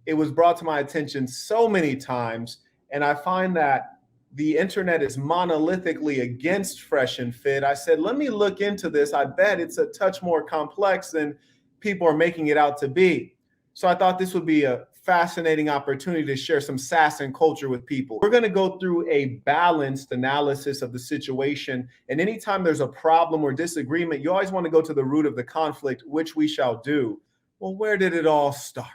it was brought to my attention so many times, and I find that the internet is monolithically against Fresh and Fit. I said, let me look into this. I bet it's a touch more complex than people are making it out to be. So I thought this would be a fascinating opportunity to share some sass and culture with people. We're going to go through a balanced analysis of the situation. And anytime there's a problem or disagreement, you always want to go to the root of the conflict, which we shall do. Well, where did it all start?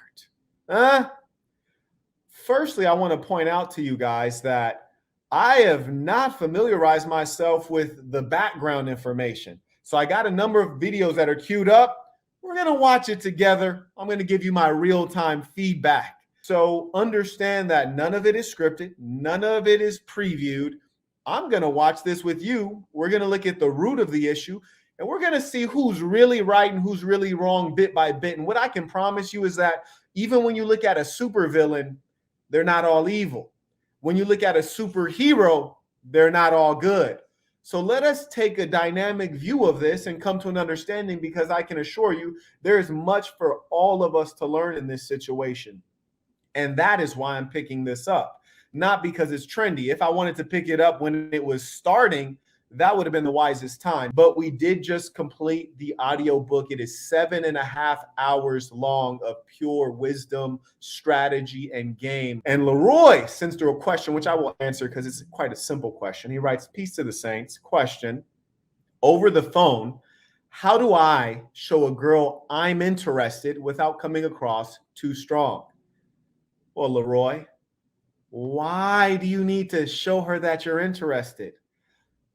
Firstly, I want to point out to you guys that I have not familiarized myself with the background information. So I got a number of videos that are queued up. We're going to watch it together. I'm going to give you my real-time feedback. So understand that none of it is scripted. None of it is previewed. I'm going to watch this with you. We're going to look at the root of the issue, and we're going to see who's really right and who's really wrong bit by bit. And what I can promise you is that even when you look at a supervillain, they're not all evil. When you look at a superhero, they're not all good. So let us take a dynamic view of this and come to an understanding, because I can assure you there is much for all of us to learn in this situation. And that is why I'm picking this up, not because it's trendy. If I wanted to pick it up when it was starting, that would have been the wisest time. But we did just complete the audio book. It is 7.5 hours long of pure wisdom, strategy, and game. And Leroy sends through a question, which I will answer because it's quite a simple question. He writes, "Peace to the saints. Question, over the phone, how do I show a girl I'm interested without coming across too strong?" Well, Leroy, why do you need to show her that you're interested?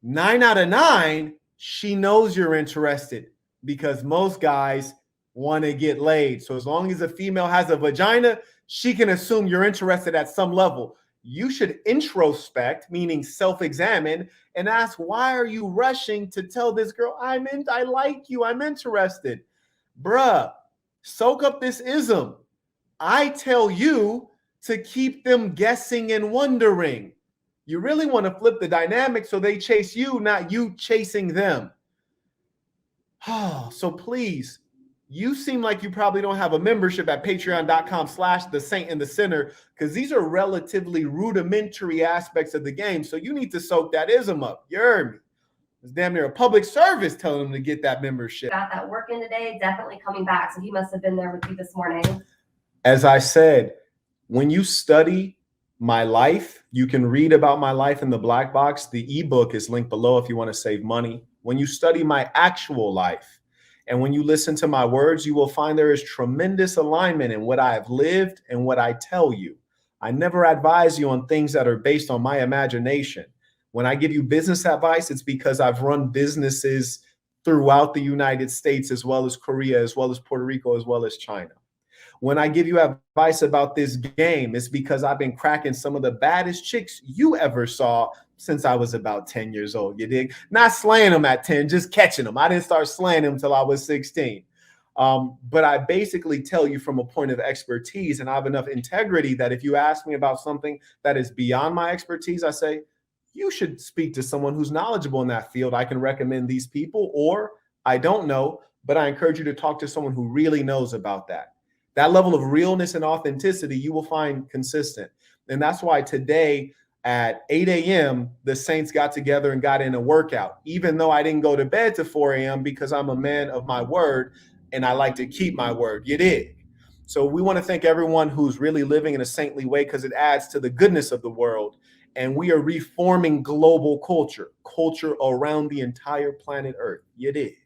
9 out of 9, she knows you're interested, because most guys want to get laid. So as long as a female has a vagina, she can assume you're interested at some level. You should introspect, meaning self-examine, and ask, why are you rushing to tell this girl, I like you, I'm interested? Bruh, soak up this ism. I tell you to keep them guessing and wondering. You really want to flip the dynamic so they chase you, not you chasing them. Oh, so please, you seem like you probably don't have a membership at patreon.com/thesaintandthesinner, because these are relatively rudimentary aspects of the game. So you need to soak that ism up. You heard me. It's damn near a public service telling them to get that membership. Got that work in today, definitely coming back. So he must have been there with you this morning. As I said, when you study my life, you can read about my life in the black box. The ebook is linked below if you want to save money. When you study my actual life and when you listen to my words, you will find there is tremendous alignment in what I have lived and what I tell you. I never advise you on things that are based on my imagination. When I give you business advice, it's because I've run businesses throughout the United States, as well as Korea, as well as Puerto Rico, as well as China. When I give you advice about this game, it's because I've been cracking some of the baddest chicks you ever saw since I was about 10 years old. You dig? Not slaying them at 10, just catching them. I didn't start slaying them until I was 16. But I basically tell you from a point of expertise, and I have enough integrity that if you ask me about something that is beyond my expertise, I say, you should speak to someone who's knowledgeable in that field. I can recommend these people, or I don't know, but I encourage you to talk to someone who really knows about that. That level of realness and authenticity you will find consistent. And that's why today at 8 a.m., the Saints got together and got in a workout, even though I didn't go to bed to 4 a.m. because I'm a man of my word and I like to keep my word. You dig? So we want to thank everyone who's really living in a saintly way, because it adds to the goodness of the world. And we are reforming global culture around the entire planet Earth. You dig?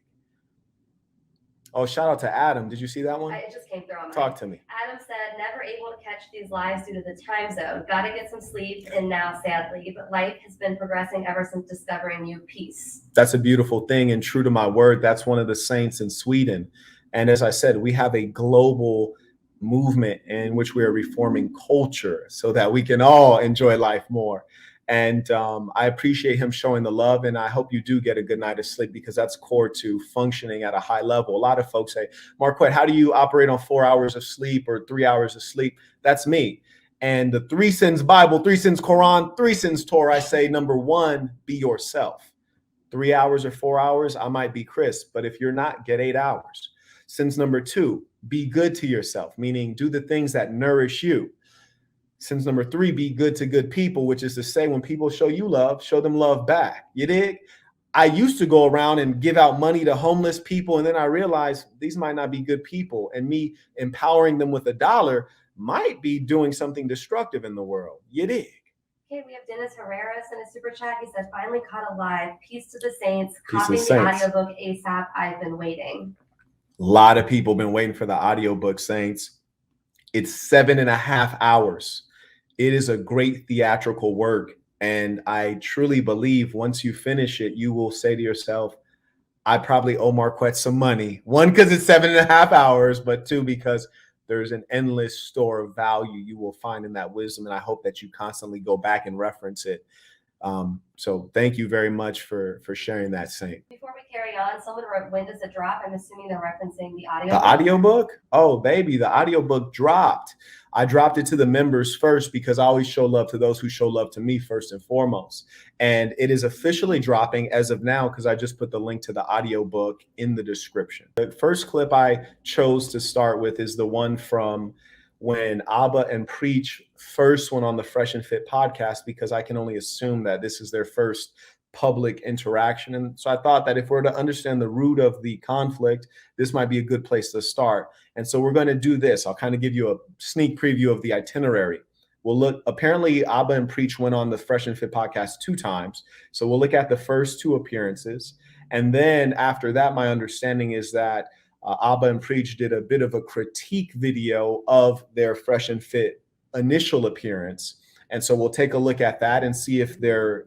Oh, shout out to Adam. Did you see that one? It just came through on mine. Talk to me. Adam said, never able to catch these lives due to the time zone. Got to get some sleep. And now, sadly, but life has been progressing ever since discovering you. Peace. That's a beautiful thing. And true to my word, that's one of the saints in Sweden. And as I said, we have a global movement in which we are reforming culture so that we can all enjoy life more. And I appreciate him showing the love, and I hope you do get a good night of sleep, because that's core to functioning at a high level. A lot of folks say, Marquette, how do you operate on 4 hours of sleep or 3 hours of sleep? That's me. And the 3 sins Bible, 3 sins Quran, 3 sins Torah, I say, number 1, be yourself. 3 hours or 4 hours, I might be Chris, but if you're not, get 8 hours. Sins number 2, be good to yourself, meaning do the things that nourish you. Sins number 3, be good to good people, which is to say when people show you love, show them love back. You dig? I used to go around and give out money to homeless people, and then I realized these might not be good people, and me empowering them with $1 might be doing something destructive in the world. You dig? Okay, we have Dennis Herrera in a super chat. He said, finally caught a live. Peace to the saints. Peace to Copying the the saints. audiobook ASAP. I've been waiting. A lot of people been waiting for the audiobook, saints. It's 7.5 hours. It is a great theatrical work. And I truly believe once you finish it, you will say to yourself, I probably owe Marquette some money. 1, because it's 7.5 hours, but 2, because there's an endless store of value you will find in that wisdom. And I hope that you constantly go back and reference it. So thank you very much for sharing that, Saint. Before we carry on, someone wrote, when does it drop? I'm assuming they're referencing the audio. The audiobook? Oh, baby, the audiobook dropped. I dropped it to the members first because I always show love to those who show love to me first and foremost. And it is officially dropping as of now because I just put the link to the audiobook in the description. The first clip I chose to start with is the one from when Abba and Preach first went on the Fresh and Fit podcast, because I can only assume that this is their first public interaction. And so I thought that if we're to understand the root of the conflict, this might be a good place to start. And so we're going to do this. I'll kind of give you a sneak preview of the itinerary. We'll look, apparently Abba and Preach went on the Fresh and Fit podcast 2 times. So we'll look at the first 2 appearances. And then after that, my understanding is that Abba and Preach did a bit of a critique video of their Fresh and Fit initial appearance. And so we'll take a look at that and see if they're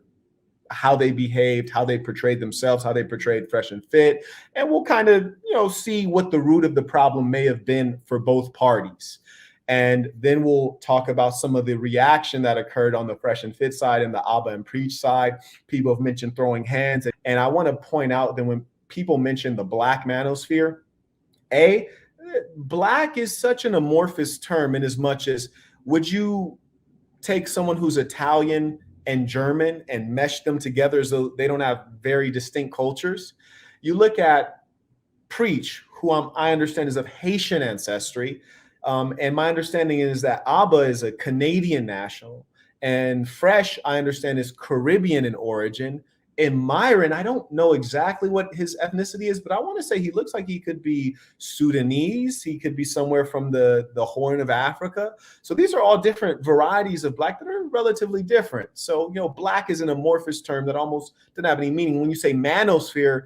how they behaved, how they portrayed themselves, how they portrayed Fresh and Fit. And we'll kind of, see what the root of the problem may have been for both parties. And then we'll talk about some of the reaction that occurred on the Fresh and Fit side and the Abba and Preach side. People have mentioned throwing hands. And I want to point out that when people mention the Black manosphere, Black is such an amorphous term in as much as, would you take someone who's Italian and German and mesh them together as though they don't have very distinct cultures? You look at Preach, who I understand is of Haitian ancestry. And my understanding is that Abba is a Canadian national, and Fresh, I understand, is Caribbean in origin. And Myron, I don't know exactly what his ethnicity is, but I want to say he looks like he could be Sudanese. He could be somewhere from the Horn of Africa. So these are all different varieties of Black that are relatively different. So, Black is an amorphous term that almost doesn't have any meaning. When you say manosphere,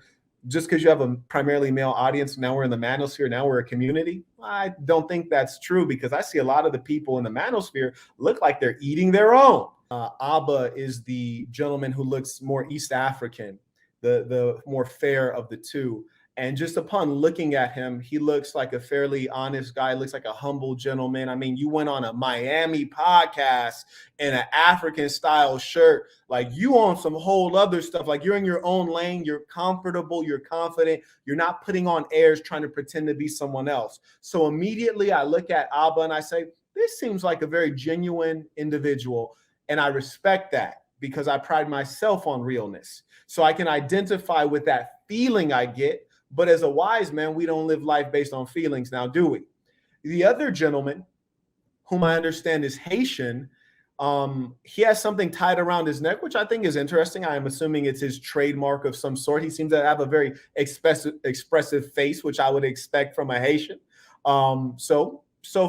just because you have a primarily male audience, now we're in the manosphere, now we're a community. I don't think that's true, because I see a lot of the people in the manosphere look like they're eating their own. Abba is the gentleman who looks more East African, the more fair of the 2. And just upon looking at him, he looks like a fairly honest guy, looks like a humble gentleman. I mean, you went on a Miami podcast in an African style shirt, like you on some whole other stuff, like you're in your own lane, you're comfortable, you're confident, you're not putting on airs trying to pretend to be someone else. So immediately I look at Abba and I say, this seems like a very genuine individual. And I respect that because I pride myself on realness. So I can identify with that feeling I get. But as a wise man, we don't live life based on feelings now, do we? The other gentleman, whom I understand is Haitian, he has something tied around his neck, which I think is interesting. I am assuming it's his trademark of some sort. He seems to have a very expressive face, which I would expect from a Haitian. So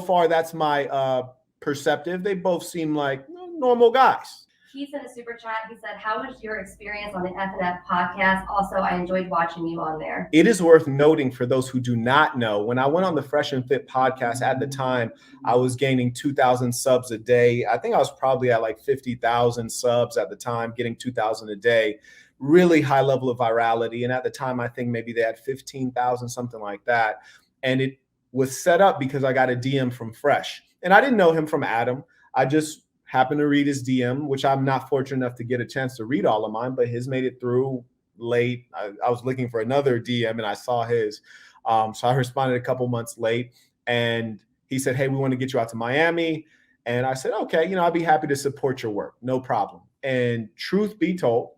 far, that's my perceptive. They both seem like normal guys. He's in a super chat. He said, how was your experience on the FNF podcast? Also, I enjoyed watching you on there. It is worth noting for those who do not know, when I went on the Fresh and Fit podcast at the time, I was gaining 2,000 subs a day. I think I was probably at like 50,000 subs at the time, getting 2,000 a day. Really high level of virality. And at the time, I think maybe they had 15,000, something like that. And it was set up because I got a DM from Fresh. And I didn't know him from Adam. I just happened to read his DM, which I'm not fortunate enough to get a chance to read all of mine, but his made it through late. I was looking for another DM and I saw his. So I responded a couple months late, and he said, hey, we want to get you out to Miami. And I said, okay, I'd be happy to support your work. No problem. And truth be told,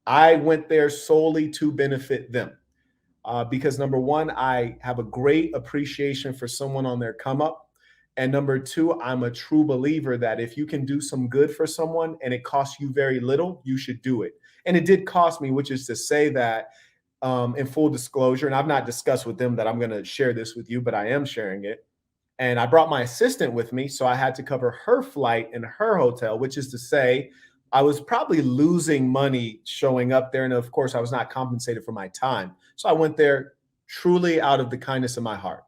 I went there solely to benefit them. because number one, I have a great appreciation for someone on their come up. And number two, I'm a true believer that if you can do some good for someone and it costs you very little, you should do it. And it did cost me, which is to say that in full disclosure, and I've not discussed with them that I'm going to share this with you, but I am sharing it. And I brought my assistant with me, so I had to cover her flight and her hotel, which is to say, I was probably losing money showing up there. And of course, I was not compensated for my time. So I went there truly out of the kindness of my heart.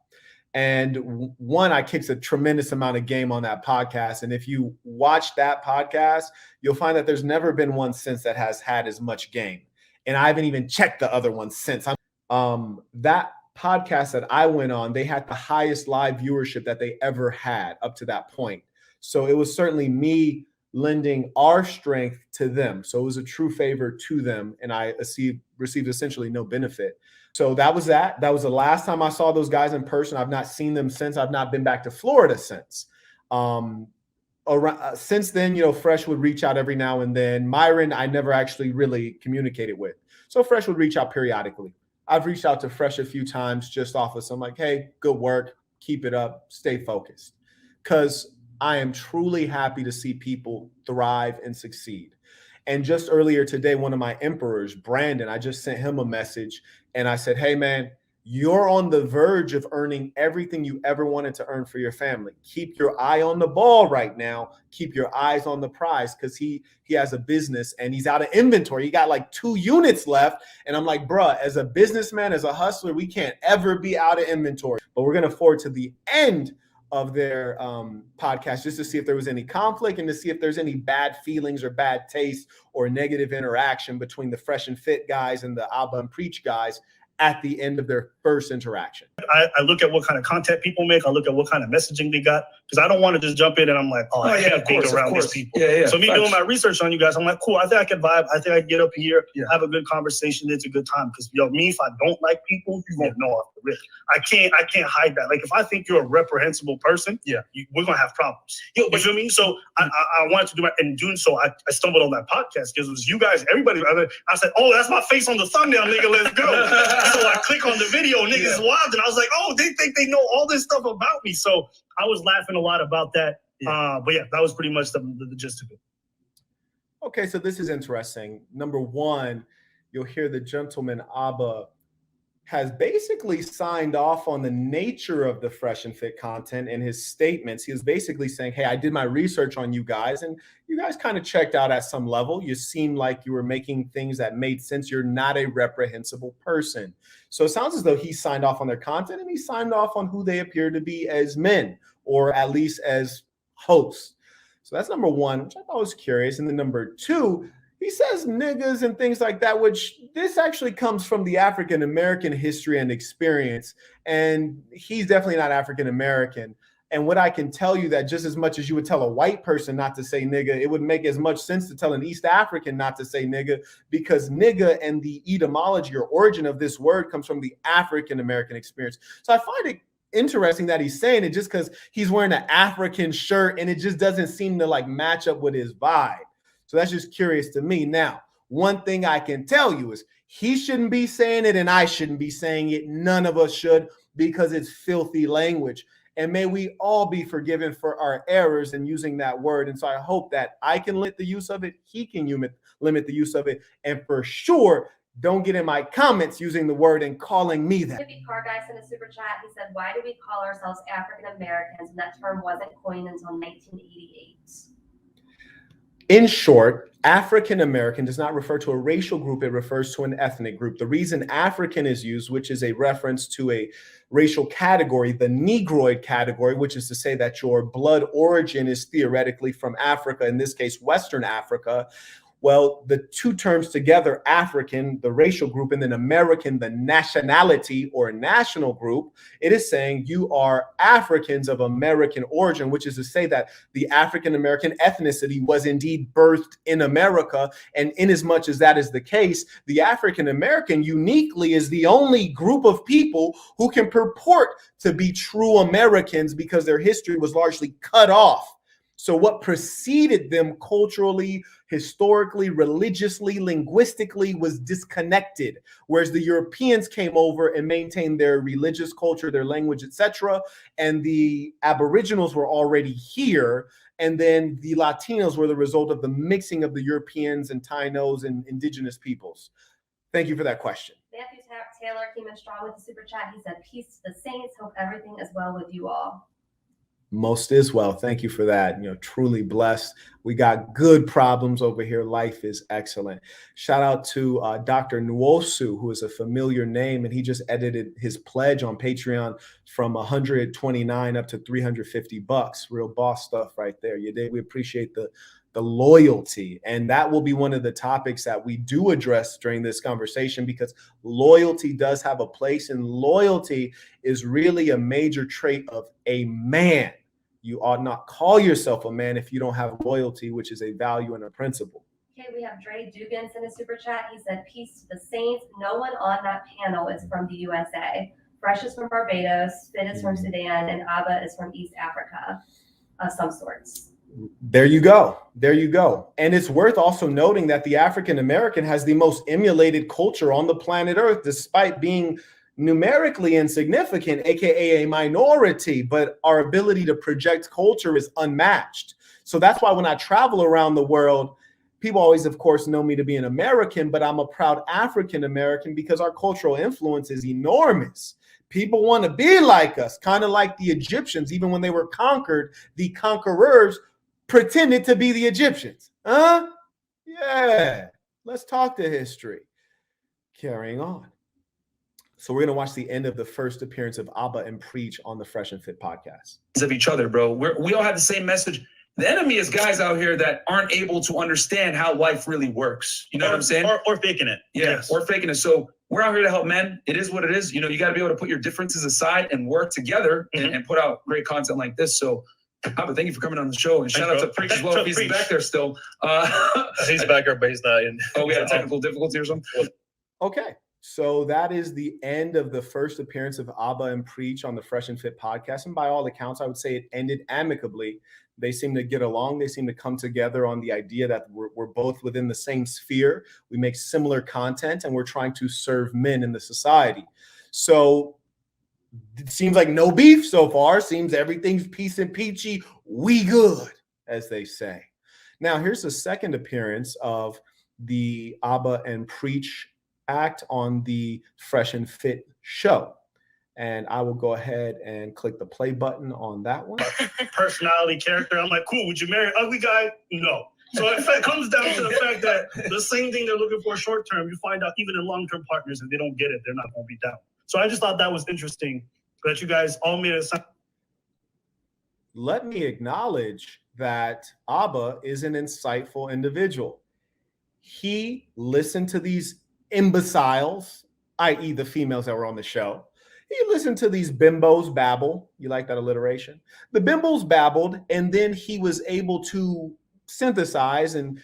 And one, I kicked a tremendous amount of game on that podcast. And if you watch that podcast, you'll find that there's never been one since that has had as much game. And I haven't even checked the other ones since. That podcast that I went on, they had the highest live viewership that they ever had up to that point. So it was certainly me lending our strength to them. So it was a true favor to them. And I received essentially no benefit. So that was that. That was the last time I saw those guys in person. I've not seen them since. I've not been back to Florida since. Since then, Fresh would reach out every now and then. Myron, I never actually really communicated with. So Fresh would reach out periodically. I've reached out to Fresh a few times just off of some like, hey, good work. Keep it up. Stay focused. Because I am truly happy to see people thrive and succeed. And just earlier today, one of my emperors, Brandon, I just sent him a message and I said, hey, man, you're on the verge of earning everything you ever wanted to earn for your family. Keep your eye on the ball right now. Keep your eyes on the prize, because he has a business and he's out of inventory. He got like 2 units left. And I'm like, bruh, as a businessman, as a hustler, we can't ever be out of inventory. But we're going to forward to the end of their podcast just to see if there was any conflict and to see if there's any bad feelings or bad taste or negative interaction between the Fresh and Fit guys and the Abba and Preach guys at the end of their first interaction. I look at what kind of content people make. I look at what kind of messaging they got, because I don't want to just jump in and I'm like, oh, I can't date around these people. So me doing my research on you guys, I'm like, cool, I think I can vibe. I think I can get up here, have a good conversation. It's a good time. Because me, if I don't like people, you won't know off the rip. I can't hide that. Like if I think you're a reprehensible person, we're gonna have problems. You feel me? So I wanted to do that, and doing so, I stumbled on that podcast because it was you guys, everybody. I said, oh, that's my face on the thumbnail, nigga. Let's go. So I click on the video, niggas wild, and I was like, oh, they think they know all this stuff about me. So I was laughing a lot about that. But that was pretty much the gist of it. Okay, so this is interesting. Number one, you'll hear the gentleman Abba has basically signed off on the nature of the Fresh and Fit content in his statements. He was basically saying, hey, I did my research on you guys, and you guys kind of checked out at some level. You seemed like you were making things that made sense. You're not a reprehensible person. So it sounds as though he signed off on their content, and he signed off on who they appear to be as men, or at least as hosts. So that's number one, which I thought was curious. And then number two, he says niggas and things like that, which this actually comes from the African-American history and experience. And he's definitely not African-American. And what I can tell you that just as much as you would tell a white person not to say nigga, it would make as much sense to tell an East African not to say nigga, because nigga and the etymology or origin of this word comes from the African-American experience. So I find it interesting that he's saying it just because he's wearing an African shirt and it just doesn't seem to like match up with his vibe. So that's just curious to me. Now, one thing I can tell you is he shouldn't be saying it and I shouldn't be saying it. None of us should, because it's filthy language. And may we all be forgiven for our errors in using that word. And so I hope that I can limit the use of it. He can limit the use of it. And for sure, don't get in my comments using the word and calling me that. Car guy sent a super chat. He said, why do we call ourselves African Americans? And that term wasn't coined until 1988. In short, African American does not refer to a racial group. It refers to an ethnic group. The reason African is used, which is a reference to a racial category, the Negroid category, which is to say that your blood origin is theoretically from Africa, in this case, Western Africa. Well, the two terms together, African, the racial group, and then American, the nationality or national group, it is saying you are Africans of American origin, which is to say that the African-American ethnicity was indeed birthed in America. And inasmuch as that is the case, the African-American uniquely is the only group of people who can purport to be true Americans because their history was largely cut off So what preceded them culturally, historically, religiously, linguistically was disconnected, whereas the Europeans came over and maintained their religious culture, their language, etc., and the Aboriginals were already here, and then the Latinos were the result of the mixing of the Europeans and Tainos and indigenous peoples. Thank you for that question. Matthew Taylor came in strong with the super chat. He said, "Peace to the saints. Hope everything is well with you all." Most is well. Thank you for that. Truly blessed. We got good problems over here. Life is excellent. Shout out to Dr. Nwosu, who is a familiar name, and he just edited his pledge on Patreon from $129 up to $350. Real boss stuff right there. You did. We appreciate the loyalty, and that will be one of the topics that we do address during this conversation, because loyalty does have a place, and loyalty is really a major trait of a man. You ought not call yourself a man if you don't have loyalty, which is a value and a principle. Okay, we have Dre Dugans in a super chat. He said, "Peace to the saints. No one on that panel is from the USA. Fresh is from Barbados, Fit is from Sudan, and Abba is from East Africa of some sorts." There you go. There you go. And it's worth also noting that the African American has the most emulated culture on the planet Earth, despite being numerically insignificant, aka a minority, but our ability to project culture is unmatched. So that's why when I travel around the world, people always, of course, know me to be an American, but I'm a proud African American because our cultural influence is enormous. People want to be like us, kind of like the Egyptians. Even when they were conquered, the conquerors pretended to be the Egyptians. Yeah. Let's talk to history. Carrying on. So we're going to watch the end of the first appearance of Abba and Preach on the Fresh and Fit podcast. Of each other, bro. We all have the same message. The enemy is guys out here that aren't able to understand how life really works. You know what I'm saying? Or faking it. Yeah, yes. Or faking it. So we're out here to help men. It is what it is. You got to be able to put your differences aside and work together and put out great content like this. So Abba, thank you for coming on the show, and shout out to Preach as well. If he's back there still. He's back there, but he's not in. Oh, we had a technical difficulty or something? Okay. So that is the end of the first appearance of Abba and Preach on the Fresh and Fit podcast. And by all accounts, I would say it ended amicably. They seem to get along. They seem to come together on the idea that we're both within the same sphere. We make similar content, and we're trying to serve men in the society. So it seems like no beef so far. Seems everything's peace and peachy. We good, as they say. Now, here's the second appearance of the Abba and Preach act on the Fresh and Fit show. And I will go ahead and click the play button on that one. Personality, character. I'm like, cool, would you marry an ugly guy? No. So if it comes down to the fact that the same thing they're looking for short term, you find out even in long-term partners, if they don't get it, they're not going to be down. So I just thought that was interesting that you guys all made it. Let me acknowledge that Abba is an insightful individual. He listened to these imbeciles, i.e. the females that were on the show. He listened to these bimbos babble. You like that alliteration? The bimbos babbled, and then he was able to synthesize and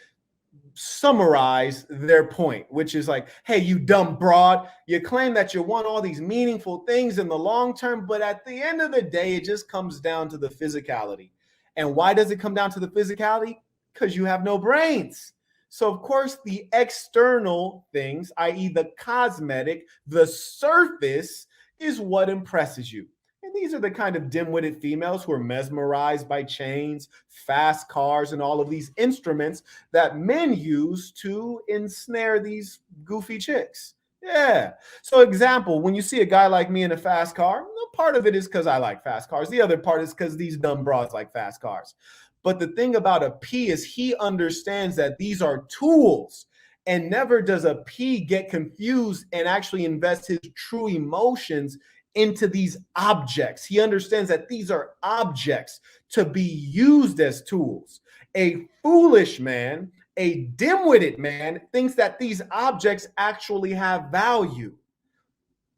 summarize their point, which is like, hey, you dumb broad, you claim that you want all these meaningful things in the long term, but at the end of the day, it just comes down to the physicality. And why does it come down to the physicality? Because you have no brains. So, of course, the external things, i.e. the cosmetic, the surface, is what impresses you. And these are the kind of dim-witted females who are mesmerized by chains, fast cars, and all of these instruments that men use to ensnare these goofy chicks. Yeah. So, example, when you see a guy like me in a fast car, part of it is because I like fast cars. The other part is because these dumb broads like fast cars. But the thing about a P is he understands that these are tools, and never does a P get confused and actually invest his true emotions into these objects. He understands that these are objects to be used as tools. A foolish man, a dim-witted man, thinks that these objects actually have value.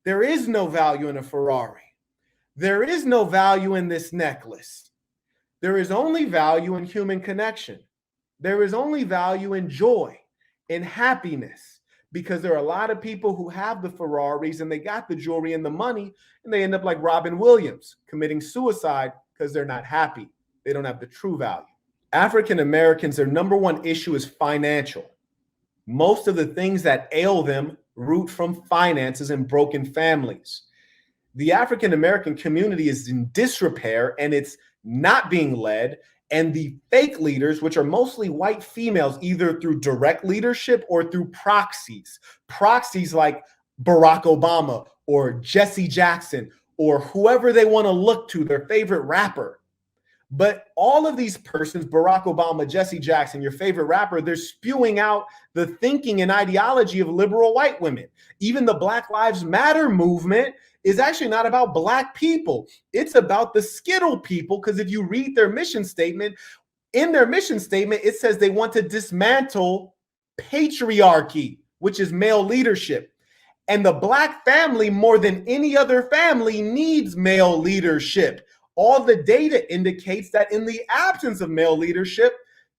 There is no value in a Ferrari. There is no value in this necklace. There is only value in human connection. There is only value in joy, in happiness, because there are a lot of people who have the Ferraris and they got the jewelry and the money, and they end up like Robin Williams, committing suicide because they're not happy. They don't have the true value. African Americans, their number one issue is financial. Most of the things that ail them root from finances and broken families. The African American community is in disrepair and it's not being led. And the fake leaders, which are mostly white females, either through direct leadership or through proxies like Barack Obama or Jesse Jackson or whoever they want to look to, their favorite rapper. But all of these persons, Barack Obama, Jesse Jackson, your favorite rapper, they're spewing out the thinking and ideology of liberal white women. Even the Black Lives Matter movement is actually not about Black people. It's about the Skittle people, because if you read their mission statement, in their mission statement, it says they want to dismantle patriarchy, which is male leadership. And the Black family, more than any other family, needs male leadership. All the data indicates that in the absence of male leadership,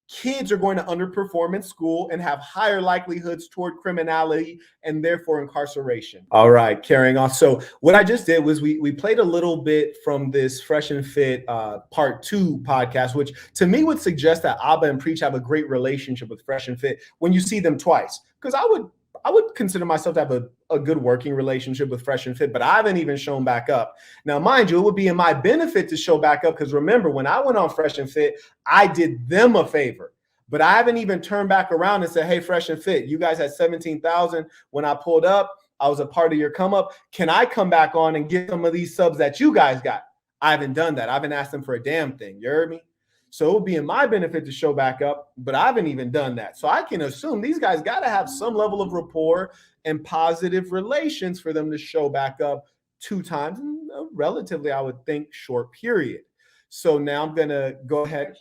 kids are going to underperform in school and have higher likelihoods toward criminality and therefore incarceration. All right, carrying on. So what I just did was we played a little bit from this Fresh and Fit part 2 podcast, which to me would suggest that Abba and Preach have a great relationship with Fresh and Fit when you see them twice. Because I would consider myself to have a good working relationship with Fresh and Fit, but I haven't even shown back up. Now, mind you, it would be in my benefit to show back up, because remember, when I went on Fresh and Fit, I did them a favor. But I haven't even turned back around and said, hey, Fresh and Fit, you guys had 17,000 when I pulled up. I was a part of your come up. Can I come back on and get some of these subs that you guys got? I haven't done that. I haven't asked them for a damn thing. You heard me? So it would be in my benefit to show back up, but I haven't even done that. So I can assume these guys got to have some level of rapport and positive relations for them to show back up 2 times in a relatively, I would think, short period. So now I'm going to go ahead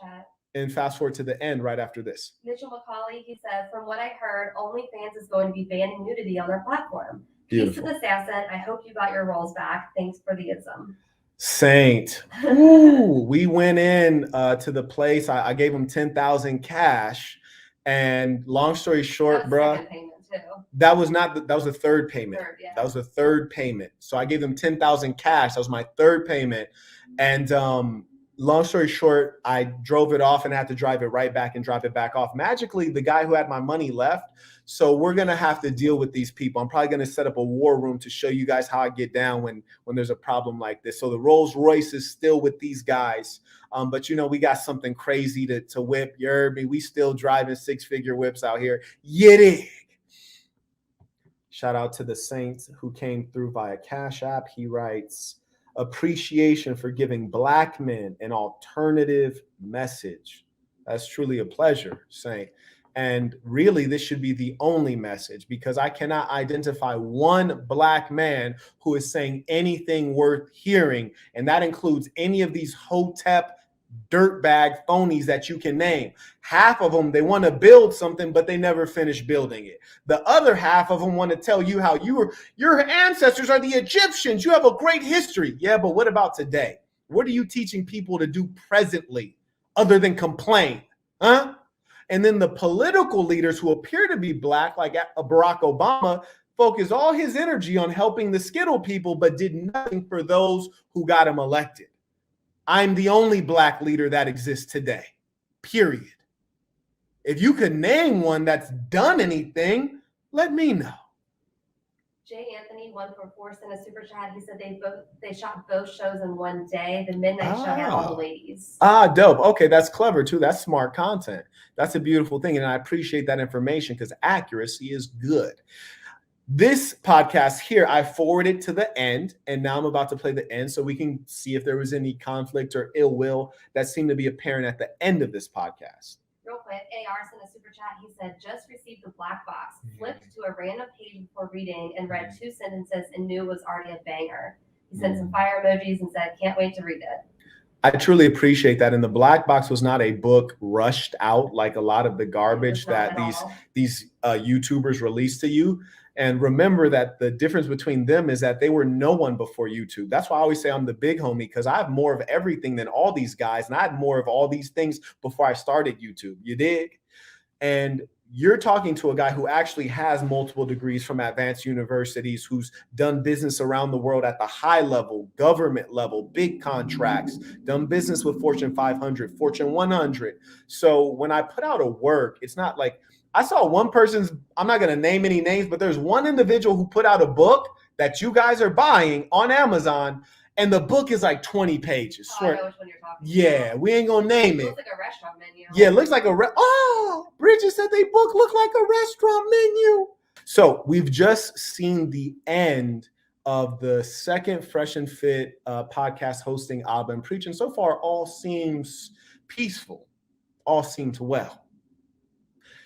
and fast forward to the end right after this. Mitchell McCauley, he said, from what I heard, OnlyFans is going to be banning nudity on their platform. Beautiful. Peace to the assassin. I hope you got your roles back. Thanks for the ism. Saint. Ooh, we went in to the place. I gave him 10,000 cash, and long story short, bruh, that was not that was the third payment. That was the third payment. So I gave them 10,000 cash. That was my third payment, and long story short, I drove it off and had to drive it right back and drop it back off. Magically, the guy who had my money left. So we're going to have to deal with these people. I'm probably going to set up a war room to show you guys how I get down when there's a problem like this. So the Rolls Royce is still with these guys. But, you know, we got something crazy to whip. You heard me? We still driving 6-figure whips out here. You dig? Shout out to the Saints who came through via Cash App. He writes, appreciation for giving Black men an alternative message. That's truly a pleasure, Saint. And really, this should be the only message, because I cannot identify one Black man who is saying anything worth hearing. And that includes any of these hotep dirtbag phonies that you can name. Half of them, they want to build something, but they never finish building it. The other half of them want to tell you how your ancestors are the Egyptians. You have a great history. Yeah, but what about today? What are you teaching people to do presently other than complain? Huh? And then the political leaders who appear to be Black, like Barack Obama, focus all his energy on helping the Skittle people, but did nothing for those who got him elected. I'm the only Black leader that exists today, period. If you could name one that's done anything, let me know. Jay Anthony, 144, sent a super chat. He said they shot both shows in one day. The midnight show had all the ladies. Dope. Okay, that's clever too. That's smart content. That's a beautiful thing, and I appreciate that information because accuracy is good. This podcast here, I forwarded to the end, and now I'm about to play the end so we can see if there was any conflict or ill will that seemed to be apparent at the end of this podcast. Real quick, AR sent a super chat. He said, just received the black box, flipped to a random page before reading, and read 2 sentences and knew it was already a banger. He sent some fire emojis and said, can't wait to read it. I truly appreciate that. And the black box was not a book rushed out like a lot of the garbage that these YouTubers release to you. And remember that the difference between them is that they were no one before YouTube. That's why I always say I'm the big homie, because I have more of everything than all these guys. And I had more of all these things before I started YouTube. You dig? And you're talking to a guy who actually has multiple degrees from advanced universities, who's done business around the world at the high level, government level, big contracts, done business with Fortune 500, Fortune 100. So when I put out a work, it's not like I saw one person's, I'm not going to name any names, but there's one individual who put out a book that you guys are buying on Amazon, and the book is like 20 pages. Oh, I know which one you're talking Yeah, about. we ain't gonna name it. Looks like a restaurant menu. Yeah, it looks like Bridget said they book look like a restaurant menu. So we've just seen the end of the second Fresh and Fit podcast hosting Abba and preaching. So far, all seems peaceful. All seems well.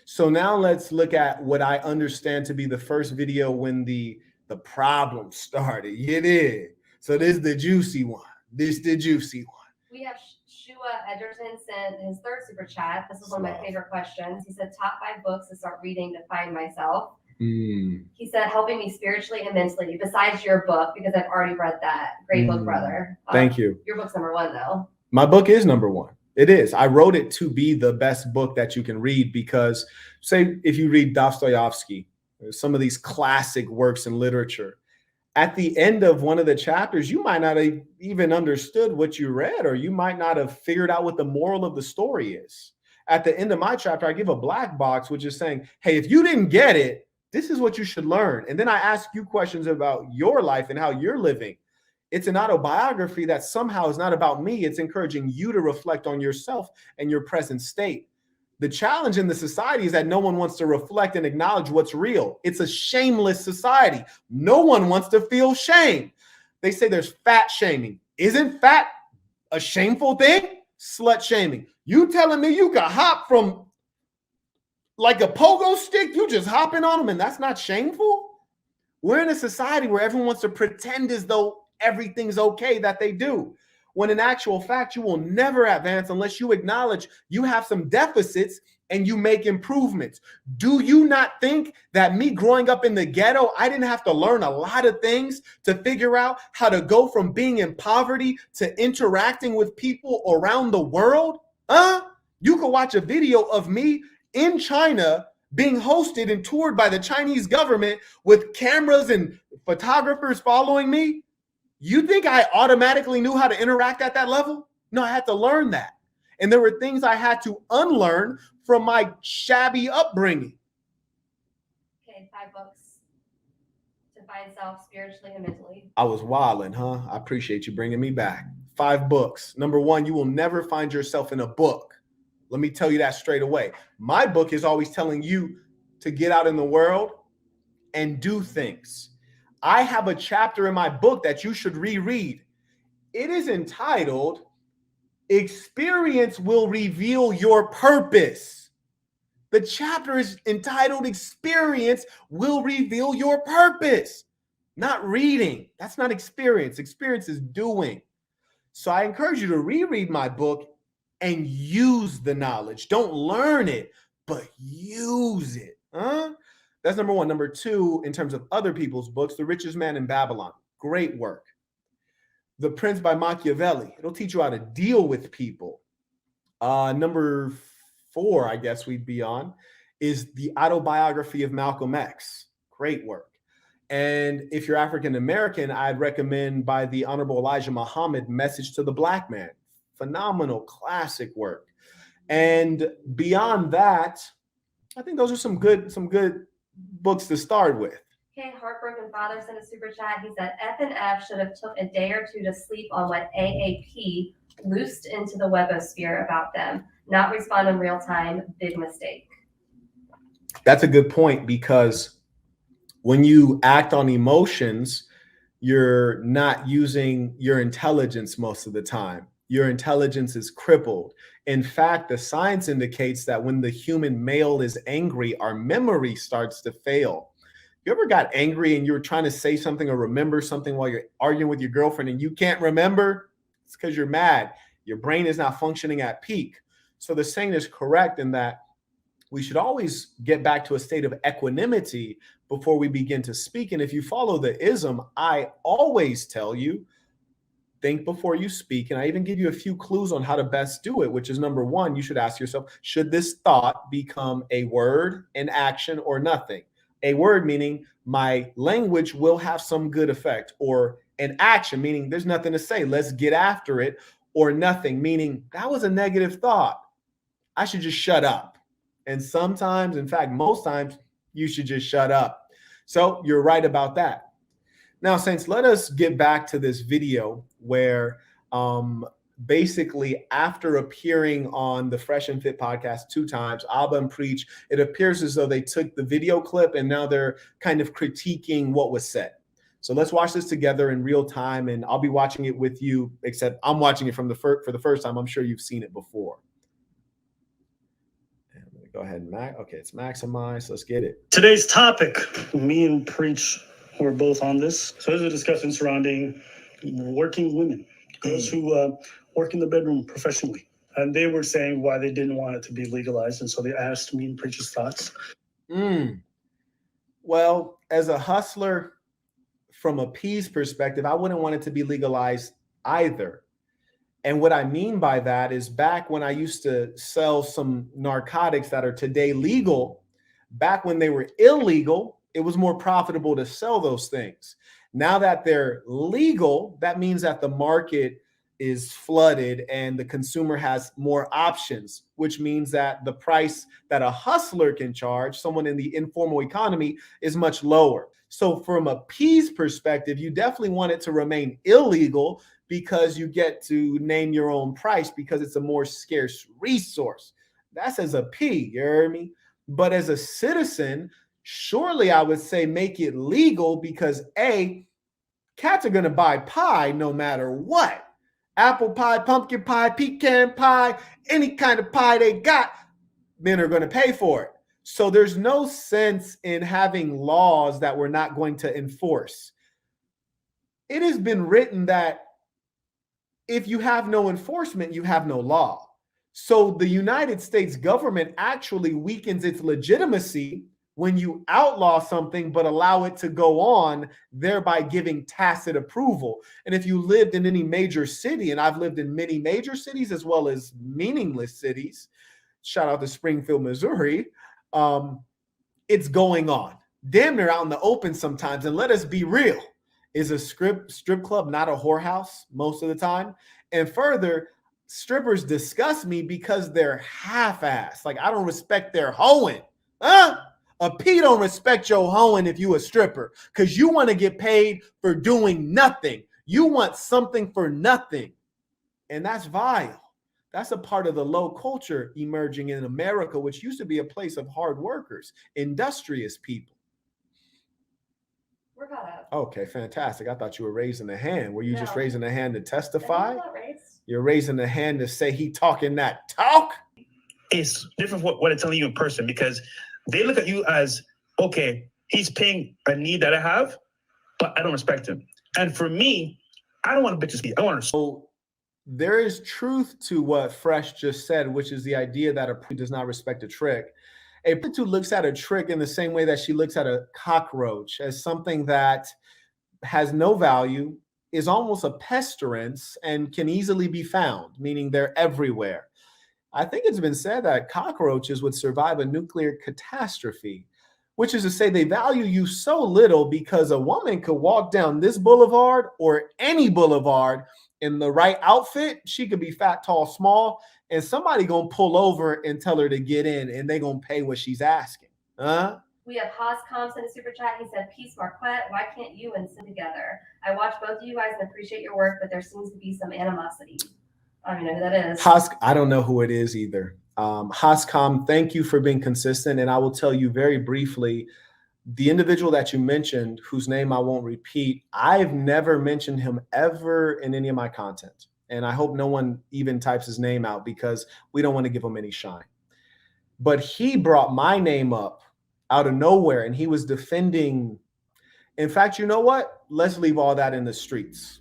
So now let's look at what I understand to be the first video when the problem started. It is. So this is the juicy one. We have Shua Edgerton sent his third super chat. This is one of my favorite questions. He said, top 5 books to start reading to find myself. He said, helping me spiritually and mentally, besides your book, because I've already read that. Great book, brother. Thank you. Your book's number 1, though. My book is number 1. It is. I wrote it to be the best book that you can read because, say, if you read Dostoevsky, some of these classic works in literature, at the end of one of the chapters, you might not have even understood what you read, or you might not have figured out what the moral of the story is. At the end of my chapter, I give a black box, which is saying, hey, if you didn't get it, this is what you should learn. And then I ask you questions about your life and how you're living. It's an autobiography that somehow is not about me. It's encouraging you to reflect on yourself and your present state. The challenge in the society is that no one wants to reflect and acknowledge what's real. It's a shameless society. No one wants to feel shame. They say there's fat shaming. Isn't fat a shameful thing? Slut shaming. You telling me you can hop from like a pogo stick? You just hopping on them and that's not shameful? We're in a society where everyone wants to pretend as though everything's okay that they do. When in actual fact, you will never advance unless you acknowledge you have some deficits and you make improvements. Do you not think that me growing up in the ghetto, I didn't have to learn a lot of things to figure out how to go from being in poverty to interacting with people around the world? You can watch a video of me in China being hosted and toured by the Chinese government with cameras and photographers following me. You think I automatically knew how to interact at that level? No, I had to learn that. And there were things I had to unlearn from my shabby upbringing. Okay, 5 books to find self spiritually and mentally. I was wilding, huh? I appreciate you bringing me back. 5 books. Number 1, you will never find yourself in a book. Let me tell you that straight away. My book is always telling you to get out in the world and do things. I have a chapter in my book that you should reread. It is entitled, Experience Will Reveal Your Purpose. The chapter is entitled, Experience Will Reveal Your Purpose. Not reading. That's not experience. Experience is doing. So I encourage you to reread my book and use the knowledge. Don't learn it, but use it. That's number 1. Number 2, in terms of other people's books, The Richest Man in Babylon. Great work. The Prince by Machiavelli. It'll teach you how to deal with people. Number 4, I guess we'd be on, is The Autobiography of Malcolm X. Great work. And if you're African American, I'd recommend by the Honorable Elijah Muhammad, Message to the Black Man. Phenomenal, classic work. And beyond that, I think those are some good books to start with. Okay, Heartbroken Father sent a super chat. He said F and F should have took a day or 2 to sleep on what AAP loosed into the webosphere about them. Not respond in real time. Big mistake. That's a good point, because when you act on emotions, you're not using your intelligence most of the time. Your intelligence is crippled. In fact, the science indicates that when the human male is angry, our memory starts to fail. You ever got angry and you were trying to say something or remember something while you're arguing with your girlfriend and you can't remember? It's because you're mad. Your brain is not functioning at peak. So the saying is correct in that we should always get back to a state of equanimity before we begin to speak. And if you follow the ism, I always tell you, think before you speak. And I even give you a few clues on how to best do it, which is number one, you should ask yourself, should this thought become a word, an action, or nothing? A word meaning my language will have some good effect, or an action meaning there's nothing to say, let's get after it, or nothing meaning that was a negative thought, I should just shut up. And sometimes, in fact, most times, you should just shut up. So you're right about that. Now, Saints, let us get back to this video where basically after appearing on the Fresh and Fit podcast 2 times, Abba and Preach, it appears as though they took the video clip and now they're kind of critiquing what was said. So let's watch this together in real time, and I'll be watching it with you, except I'm watching it from for the first time. I'm sure you've seen it before. And let me go ahead and okay, it's maximized. Let's get it. Today's topic, me and Preach, we're both on this. So there's a discussion surrounding working women, girls who work in the bedroom professionally. And they were saying why they didn't want it to be legalized. And so they asked me and Preach's thoughts. Well, as a hustler, from a P's perspective, I wouldn't want it to be legalized either. And what I mean by that is back when I used to sell some narcotics that are today legal, back when they were illegal, it was more profitable to sell those things. Now that they're legal, that means that the market is flooded and the consumer has more options, which means that the price that a hustler can charge, someone in the informal economy, is much lower. So from a P's perspective, you definitely want it to remain illegal because you get to name your own price because it's a more scarce resource. That's as a P, you heard me? But as a citizen, surely I would say make it legal because A, cats are going to buy pie no matter what. Apple pie, pumpkin pie, pecan pie, any kind of pie they got, men are going to pay for it. So there's no sense in having laws that we're not going to enforce. It has been written that if you have no enforcement, you have no law. So the United States government actually weakens its legitimacy when you outlaw something but allow it to go on, thereby giving tacit approval. And if you lived in any major city, and I've lived in many major cities as well as meaningless cities, shout out to Springfield, Missouri, it's going on. Damn near out in the open sometimes. And let us be real, is a strip club not a whorehouse most of the time? And further, strippers disgust me because they're half-assed. Like, I don't respect their hoeing. A P don't respect your hoeing if you a stripper because you want to get paid for doing nothing. You want something for nothing. And that's vile. That's a part of the low culture emerging in America, which used to be a place of hard workers, industrious people. We're caught up. Okay, fantastic. I thought you were raising a hand. Were you No. just raising a hand to testify? Not raised. You're raising a hand to say he talking that talk? It's different from what I'm telling you in person because they look at you as, okay, he's paying a need that I have, but I don't respect him. And for me, I don't want to bitches. I want to. So there is truth to what Fresh just said, which is the idea that a prostitute does not respect a trick. A prostitute looks at a trick in the same way that she looks at a cockroach, as something that has no value, is almost a pestilence, and can easily be found, meaning they're everywhere. I think it's been said that cockroaches would survive a nuclear catastrophe, which is to say they value you so little because a woman could walk down this boulevard or any boulevard in the right outfit. She could be fat, tall, small, and somebody gonna pull over and tell her to get in, and they gonna pay what she's asking. We have Haas Comps in a super chat. He said, "Peace, Marquette. Why can't you and Sim together? I watch both of you guys and appreciate your work, but there seems to be some animosity." I don't even know who that is. Haas, I don't know who it is either. Hascom, thank you for being consistent. And I will tell you very briefly, the individual that you mentioned, whose name I won't repeat, I've never mentioned him ever in any of my content. And I hope no one even types his name out because we don't want to give him any shine. But he brought my name up out of nowhere and he was defending. In fact, you know what? Let's leave all that in the streets.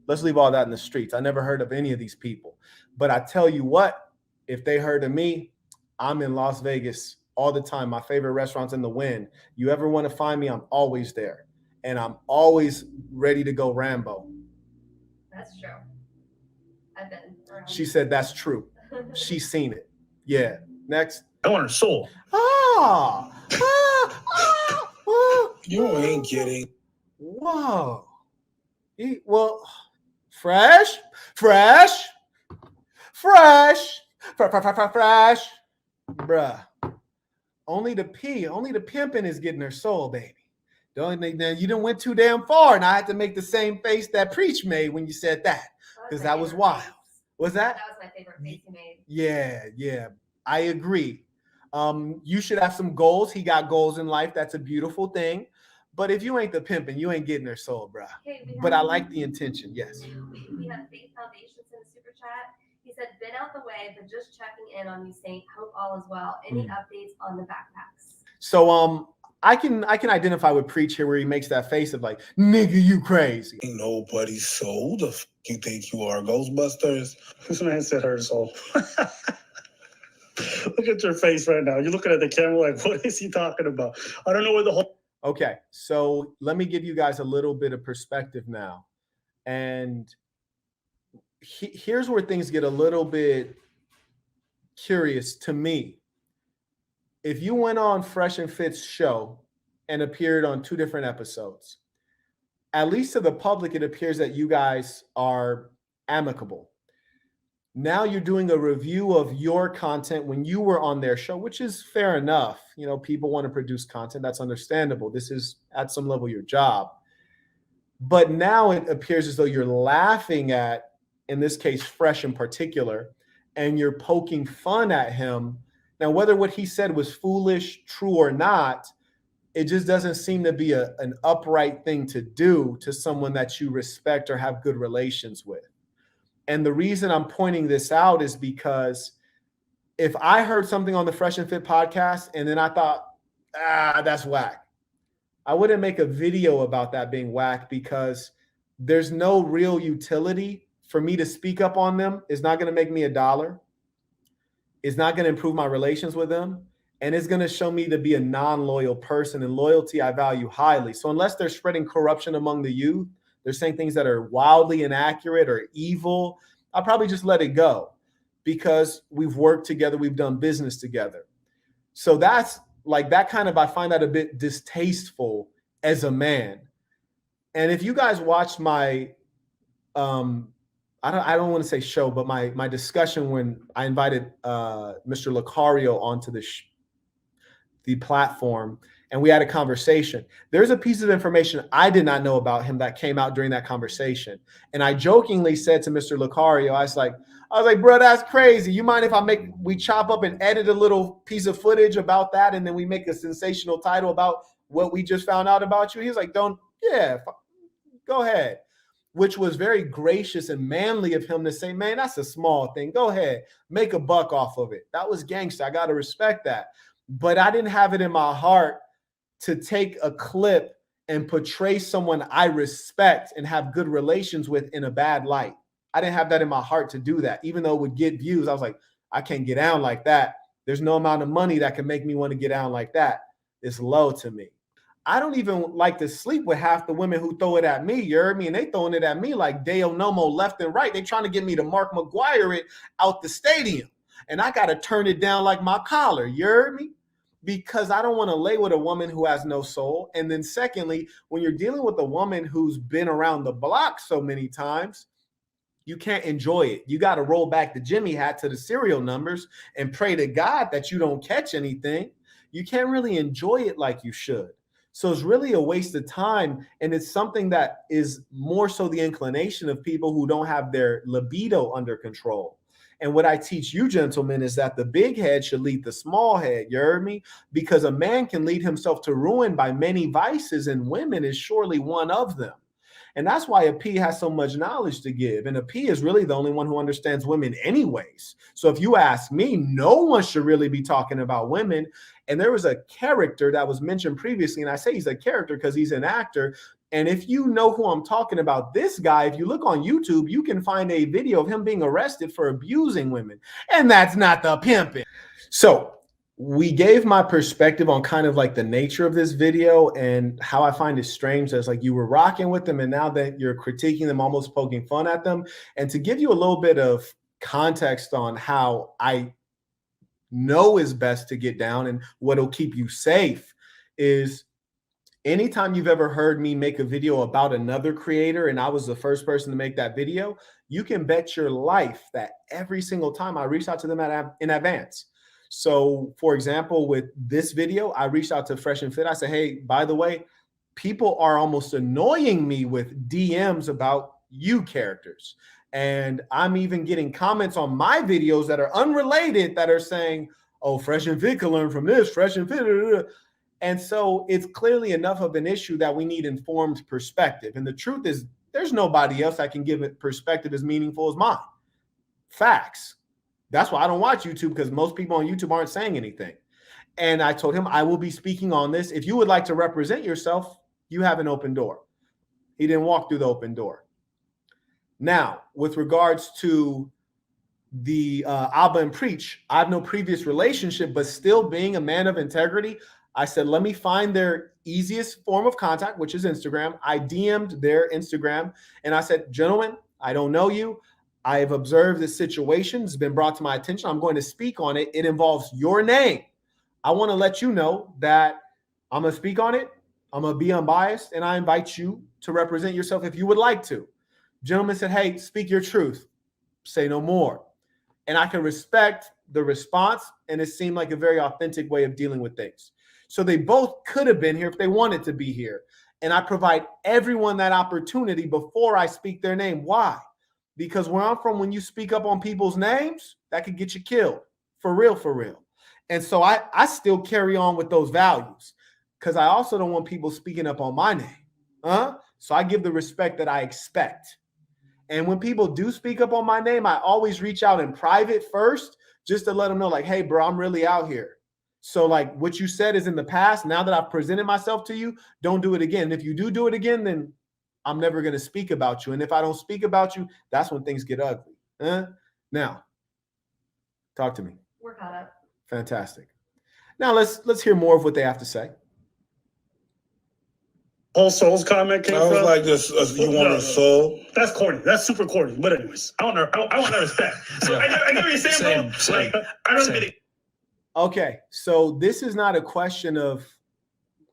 Let's leave all that in the streets. I never heard of any of these people. But I tell you what, if they heard of me, I'm in Las Vegas all the time. My favorite restaurant's in the Wynn. You ever want to find me, I'm always there. And I'm always ready to go Rambo. That's true. I've been around. She said that's true. She's seen it. Yeah. Next. I want her soul. You ain't kidding. Whoa. Well, fresh. Bruh. Only the pimping is getting her soul, baby. The only thing, then you done went too damn far, and I had to make the same face that Preach made when you said that, because that was wild. Was that? That was my favorite face he made. Yeah. I agree. You should have some goals. He got goals in life. That's a beautiful thing. But if you ain't the pimping, you ain't getting her soul, bruh. Okay, but I like the intention. Yes. We have Faith Foundations in the super chat. He said, been out the way, but just checking in on you, Saint. Hope all is well. Any updates on the backpacks? So I can identify with Preach here where he makes that face of like, nigga, you crazy. Ain't nobody sold. The you think you are, Ghostbusters? This man said her soul. Look at your face right now. You're looking at the camera like, what is he talking about? I don't know where the whole. Okay, so let me give you guys a little bit of perspective now. And here's where things get a little bit curious to me. If you went on Fresh and Fit's show and appeared on 2 different episodes, at least to the public, it appears that you guys are amicable. Now you're doing a review of your content when you were on their show, which is fair enough. You know, people want to produce content. That's understandable. This is at some level your job. But now it appears as though you're laughing at, in this case, Fresh in particular, and you're poking fun at him. Now, whether what he said was foolish, true or not, it just doesn't seem to be an upright thing to do to someone that you respect or have good relations with. And the reason I'm pointing this out is because if I heard something on the Fresh and Fit podcast and then I thought, that's whack, I wouldn't make a video about that being whack, because there's no real utility for me to speak up on them. It's not going to make me $1. It's not going to improve my relations with them. And it's going to show me to be a non-loyal person, and loyalty I value highly. So unless they're spreading corruption among the youth, they're saying things that are wildly inaccurate or evil, I'll probably just let it go, because we've worked together, we've done business together. So that's like that kind of, I find that a bit distasteful as a man. And if you guys watched my, I don't want to say show, but my discussion when I invited Mr. Lucario onto the platform, and we had a conversation. There's a piece of information I did not know about him that came out during that conversation. And I jokingly said to Mr. Lucario, I was like, bro, that's crazy. You mind if we chop up and edit a little piece of footage about that, and then we make a sensational title about what we just found out about you? He was like, go ahead. Which was very gracious and manly of him to say, man, that's a small thing. Go ahead, make a buck off of it. That was gangster. I got to respect that. But I didn't have it in my heart to take a clip and portray someone I respect and have good relations with in a bad light. I didn't have that in my heart to do that. Even though it would get views, I was like, I can't get down like that. There's no amount of money that can make me want to get down like that. It's low to me. I don't even like to sleep with half the women who throw it at me, you heard me? And they throwing it at me like Deo Nomo left and right. They trying to get me to Mark McGuire it out the stadium. And I got to turn it down like my collar, you heard me? Because I don't want to lay with a woman who has no soul. And then secondly, when you're dealing with a woman who's been around the block so many times, you can't enjoy it. You got to roll back the Jimmy hat to the serial numbers and pray to God that you don't catch anything. You can't really enjoy it like you should. So it's really a waste of time. And it's something that is more so the inclination of people who don't have their libido under control. And what I teach you, gentlemen, is that the big head should lead the small head. You heard me? Because a man can lead himself to ruin by many vices, and women is surely one of them. And that's why a P has so much knowledge to give. And a P is really the only one who understands women anyways. So if you ask me, no one should really be talking about women. And there was a character that was mentioned previously, and I say he's a character because he's an actor. And if you know who I'm talking about, this guy, if you look on YouTube, you can find a video of him being arrested for abusing women. And that's not the pimping. So we gave my perspective on kind of like the nature of this video and how I find it strange that it's like you were rocking with them and now that you're critiquing them, almost poking fun at them. And to give you a little bit of context on how I know is best to get down and what'll keep you safe is anytime you've ever heard me make a video about another creator and I was the first person to make that video, you can bet your life that every single time I reach out to them in advance. So for example, with this video, I reached out to FreshandFit. I said, hey, by the way, people are almost annoying me with DMs about you characters. And I'm even getting comments on my videos that are unrelated that are saying, oh, FreshandFit can learn from this, FreshandFit. And so it's clearly enough of an issue that we need informed perspective. And the truth is there's nobody else that can give it perspective as meaningful as mine. Facts. That's why I don't watch YouTube, because most people on YouTube aren't saying anything. And I told him I will be speaking on this. If you would like to represent yourself, you have an open door. He didn't walk through the open door. Now, with regards to the Abba and Preach, I have no previous relationship, but still being a man of integrity, I said, let me find their easiest form of contact, which is Instagram. I DM'd their Instagram and I said, gentlemen, I don't know you. I have observed this situation. It's been brought to my attention. I'm going to speak on it. It involves your name. I want to let you know that I'm going to speak on it. I'm going to be unbiased, and I invite you to represent yourself if you would like to. Gentleman said, hey, speak your truth. Say no more. And I can respect the response, and it seemed like a very authentic way of dealing with things. So they both could have been here if they wanted to be here. And I provide everyone that opportunity before I speak their name. Why? Because where I'm from, when you speak up on people's names, that could get you killed. For real, for real. And so I still carry on with those values because I also don't want people speaking up on my name. So I give the respect that I expect. And when people do speak up on my name, I always reach out in private first just to let them know, like, hey, bro, I'm really out here. So like what you said is in the past. Now that I've presented myself to you, don't do it again. And if you do it again, then I'm never going to speak about you. And if I don't speak about you, that's when things get ugly. Now, talk to me. We're caught up. Fantastic. Now let's hear more of what they have to say. Whole Soul's comment came I was from. like this. You want a soul? That's corny. That's super corny. But anyways, I want to respect. So I get what you're saying, bro. Like, I don't get it. Okay, so this is not a question of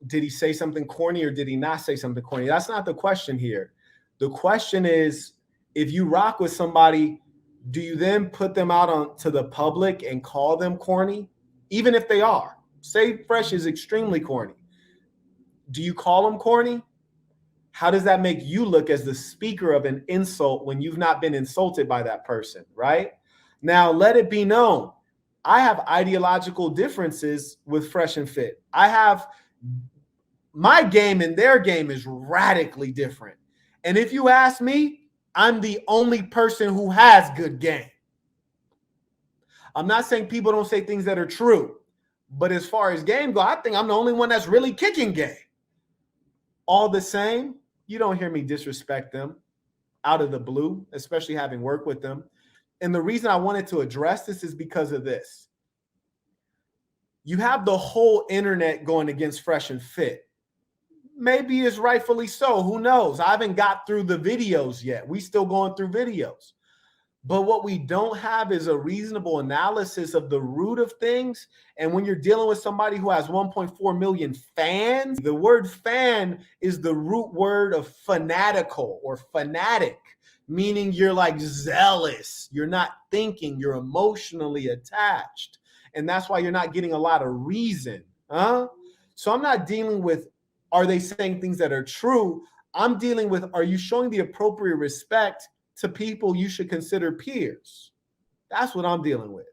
did he say something corny or did he not say something corny? That's not the question here. The question is, if you rock with somebody, do you then put them out onto the public and call them corny? Even if they are. Say Fresh is extremely corny. Do you call them corny? How does that make you look as the speaker of an insult when you've not been insulted by that person, right? Now, let it be known, I have ideological differences with FreshandFit. I have my game and their game is radically different. And if you ask me, I'm the only person who has good game. I'm not saying people don't say things that are true, but as far as game go, I think I'm the only one that's really kicking game. All the same, you don't hear me disrespect them out of the blue, especially having worked with them. And the reason I wanted to address this is because of this. You have the whole internet going against FreshandFit. Maybe it's rightfully so. Who knows? I haven't got through the videos yet. We still going through videos. But what we don't have is a reasonable analysis of the root of things. And when you're dealing with somebody who has 1.4 million fans, the word fan is the root word of fanatical or fanatic, meaning you're like zealous. You're not thinking, you're emotionally attached. And that's why you're not getting a lot of reason. So I'm not dealing with, are they saying things that are true? I'm dealing with, are you showing the appropriate respect to people you should consider peers? That's what I'm dealing with.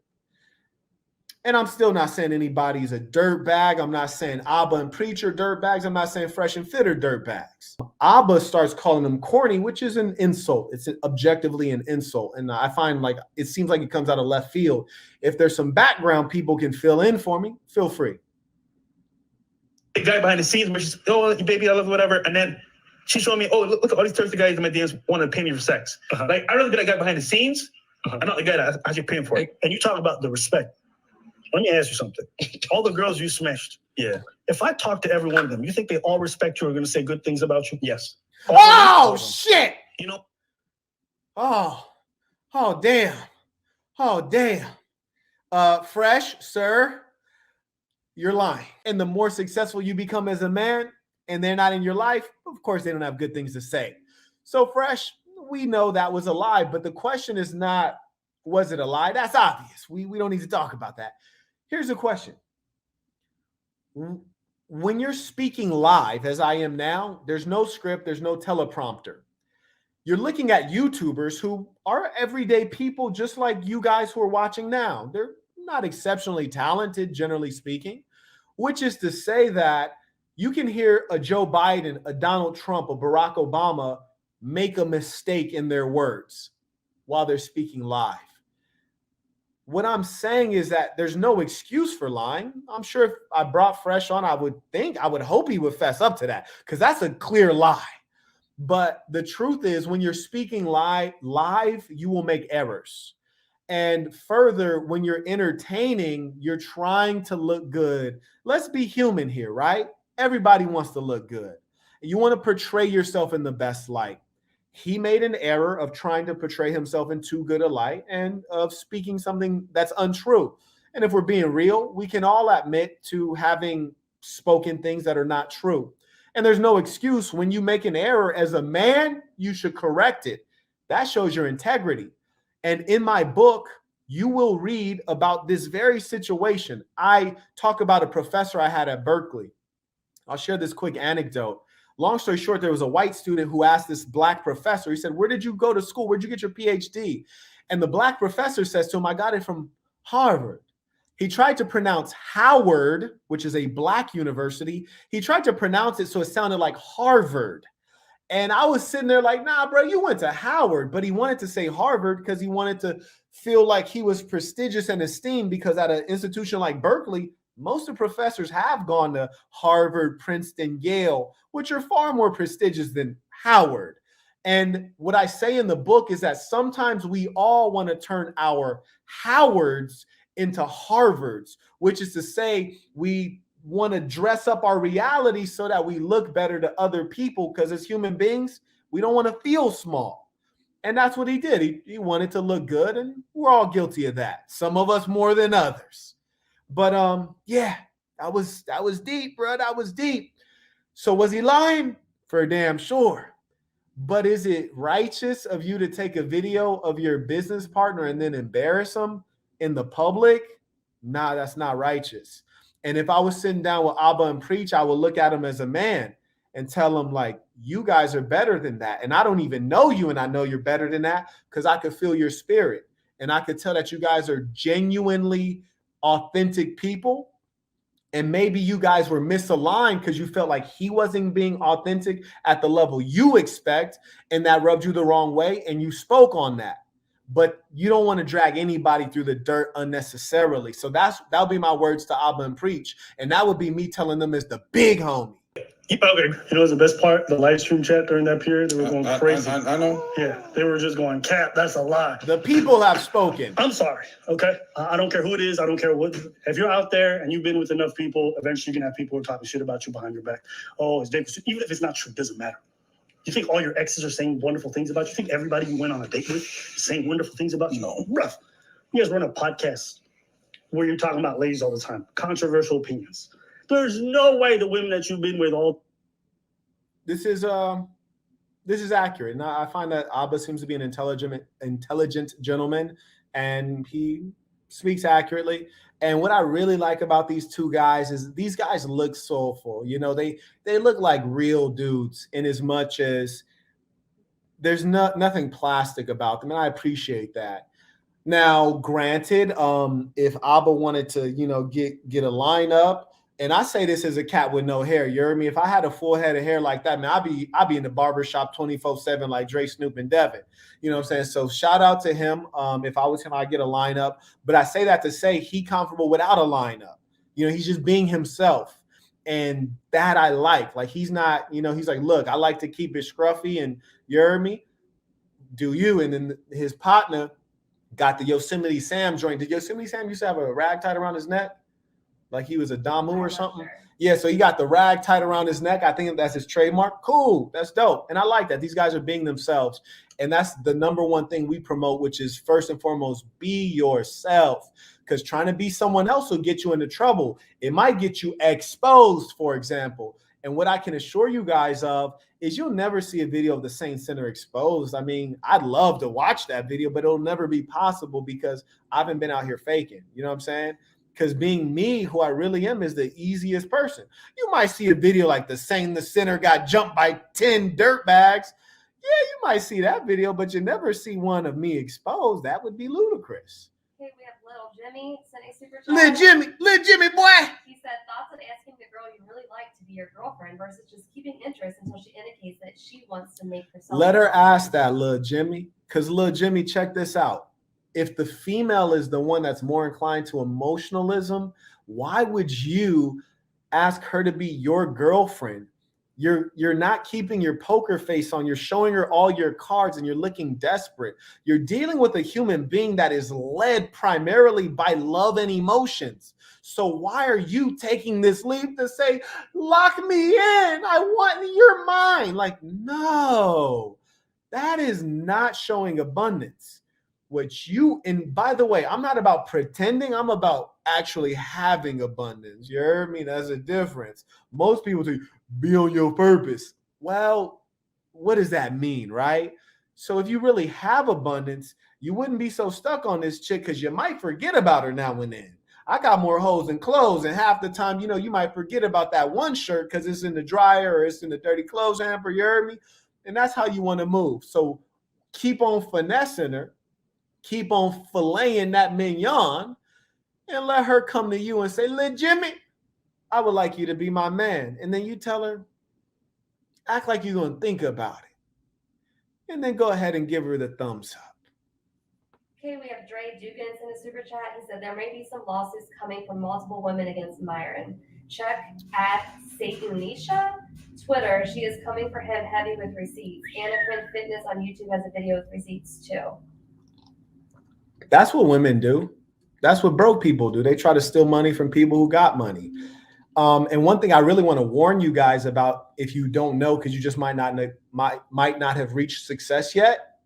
And I'm still not saying anybody's a dirtbag. I'm not saying Abba and Preach are dirtbags. I'm not saying FreshandFit are dirtbags. Abba starts calling them corny, which is an insult. It's objectively an insult. And I find like, it seems like it comes out of left field. If there's some background people can fill in for me, feel free. The guy behind the scenes where she's, oh, baby, I love you, whatever. And then she showed me, oh, look at all these thirsty guys in my DMs want to pay me for sex. Like, I'd rather be that guy behind the scenes. I'm not the guy that actually paying for it. And you talk about the respect. Let me ask you something. All the girls you smashed. Yeah. If I talk to every one of them, you think they all respect you or are going to say good things about you? Yes. Oh, shit. You know, Oh, damn. Oh, damn. Fresh, sir, you're lying. And the more successful you become as a man and they're not in your life, of course, they don't have good things to say. So, Fresh, we know that was a lie, but the question is not, was it a lie? That's obvious. We don't need to talk about that. Here's the question. When you're speaking live, as I am now, there's no script, there's no teleprompter. You're looking at YouTubers who are everyday people just like you guys who are watching now. They're not exceptionally talented, generally speaking, which is to say that you can hear a Joe Biden, a Donald Trump, a Barack Obama make a mistake in their words while they're speaking live. What I'm saying is that there's no excuse for lying. I'm sure if I brought Fresh on, I would hope he would fess up to that because that's a clear lie. But the truth is when you're speaking live, you will make errors. And further, when you're entertaining, you're trying to look good. Let's be human here, right? Everybody wants to look good. You want to portray yourself in the best light. He made an error of trying to portray himself in too good a light and of speaking something that's untrue. And if we're being real, we can all admit to having spoken things that are not true. And there's no excuse. When you make an error as a man, you should correct it. That shows your integrity. And in my book, you will read about this very situation. I talk about a professor I had at Berkeley. I'll share this quick anecdote. Long story short, there was a white student who asked this black professor, he said, "Where did you go to school? Where'd you get your PhD?" And the black professor says to him, "I got it from Harvard." He tried to pronounce Howard, which is a black university. He tried to pronounce it so it sounded like Harvard. And I was sitting there like, nah, bro, you went to Howard. But he wanted to say Harvard because he wanted to feel like he was prestigious and esteemed because at an institution like Berkeley, most of the professors have gone to Harvard, Princeton, Yale, which are far more prestigious than Howard. And what I say in the book is that sometimes we all want to turn our Howards into Harvards, which is to say we want to dress up our reality so that we look better to other people because as human beings, we don't want to feel small. And that's what he did. He wanted to look good, and we're all guilty of that. Some of us more than others. But yeah, that was deep, bro. That was deep. So was he lying? For damn sure. But is it righteous of you to take a video of your business partner and then embarrass him in the public? Nah, that's not righteous. And if I was sitting down with Abba and Preach, I would look at him as a man and tell him, like, you guys are better than that. And I don't even know you, and I know you're better than that because I could feel your spirit. And I could tell that you guys are genuinely authentic people. And maybe you guys were misaligned because you felt like he wasn't being authentic at the level you expect, and that rubbed you the wrong way, and you spoke on that. But you don't want to drag anybody through the dirt unnecessarily. So that'll be my words to Abba and Preach. And that would be me telling them as the big homie. Okay. You know, the best part, the live stream chat during that period, they were going crazy. I know. Yeah, they were just going, Cap, that's a lie. The people have spoken. I'm sorry, okay? I don't care who it is. I don't care what. If you're out there and you've been with enough people, eventually you can have people who are talking shit about you behind your back. Oh, it's dangerous. Even if it's not true, it doesn't matter. You think all your exes are saying wonderful things about you? You think everybody you went on a date with is saying wonderful things about you? No. Bruh, you guys run a podcast where you're talking about ladies all the time. Controversial opinions. There's no way the women that you've been with all. This is accurate. And I find that Abba seems to be an intelligent gentleman, and he speaks accurately. And what I really like about these two guys is these guys look soulful. You know, they look like real dudes in as much as there's nothing plastic about them. And I appreciate that. Now, granted, if Abba wanted to, you know, get a lineup, and I say this as a cat with no hair, you hear me? If I had a full head of hair like that, man, I'd be in the barbershop 24/7 like Dre, Snoop, and Devin. You know what I'm saying? So shout out to him. If I was him, I'd get a lineup. But I say that to say he comfortable without a lineup. You know, he's just being himself. And that I like. Like, he's not, you know, he's like, look, I like to keep it scruffy, and you hear me? Do you? And then his partner, Got the Yosemite Sam joint. Did Yosemite Sam used to have a rag tied around his neck? Like he was a Damu or something? Sure. Yeah, so he got the rag tied around his neck. I think that's his trademark. Cool. That's dope. And I like that. These guys are being themselves. And that's the number one thing we promote, which is first and foremost, be yourself. Because trying to be someone else will get you into trouble. It might get you exposed, for example. And what I can assure you guys of is you'll never see a video of the Saint Center exposed. I mean, I'd love to watch that video, but it'll never be possible because I haven't been out here faking. You know what I'm saying? Because being me, who I really am, is the easiest person. You might see a video like the Saint Center got jumped by 10 dirt bags. Yeah, you might see that video, but you never see one of me exposed. That would be ludicrous. Okay, we have Little Jimmy sent a super chat. Little Jimmy boy. He said, thoughts on asking the girl you really like to be your girlfriend versus just keeping interest until she indicates that she wants to make herself. Let her ask that, Little Jimmy. Because Little Jimmy, check this out. If the female is the one that's more inclined to emotionalism, why would you ask her to be your girlfriend? You're not keeping your poker face on. You're showing her all your cards and you're looking desperate. You're dealing with a human being that is led primarily by love and emotions. So why are you taking this leap to say, lock me in? I want your mind. Like, no, that is not showing abundance. And by the way, I'm not about pretending. I'm about actually having abundance. You heard me? That's a difference. Most people say, be on your purpose. Well, what does that mean, right? So if you really have abundance, you wouldn't be so stuck on this chick because you might forget about her now and then. I got more hoes than clothes, and half the time, you might forget about that one shirt because it's in the dryer or it's in the dirty clothes hamper. You heard me? And that's how you want to move. So keep on finessing her. Keep on filleting that mignon and let her come to you and say, "Little Jimmy, I would like you to be my man." And then you tell her, act like you're going to think about it. And then go ahead and give her the thumbs up. Okay, we have Dre Dugans in a super chat. He said there may be some lawsuits coming from multiple women against Myron. Check at Satanisha. Twitter, she is coming for him heavy with receipts. Anna Fitness on YouTube has a video with receipts too. That's what women do. That's what broke people do. They try to steal money from people who got money. And one thing I really want to warn you guys about, if you don't know, because you just might not have reached success yet.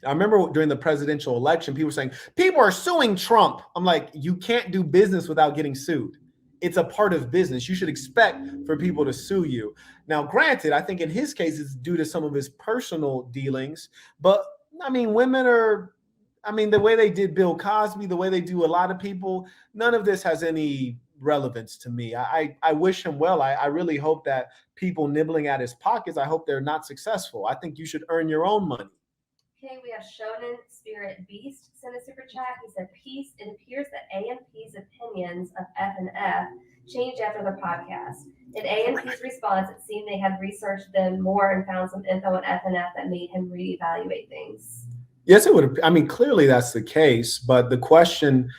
I remember during the presidential election, people were saying, people are suing Trump. I'm like, you can't do business without getting sued. It's a part of business. You should expect for people to sue you. Now, granted, I think in his case, it's due to some of his personal dealings. But I mean, women are... the way they did Bill Cosby, the way they do a lot of people, none of this has any relevance to me. I wish him well. I really hope that people nibbling at his pockets, I hope they're not successful. I think you should earn your own money. Okay, we have Shonen Spirit Beast sent a super chat. He said, peace. It appears that AMP's opinions of F and F changed after the podcast. In AMP's response, it seemed they had researched them more and found some info on F and F that made him reevaluate things. Yes, it would. Clearly that's the case. But the question,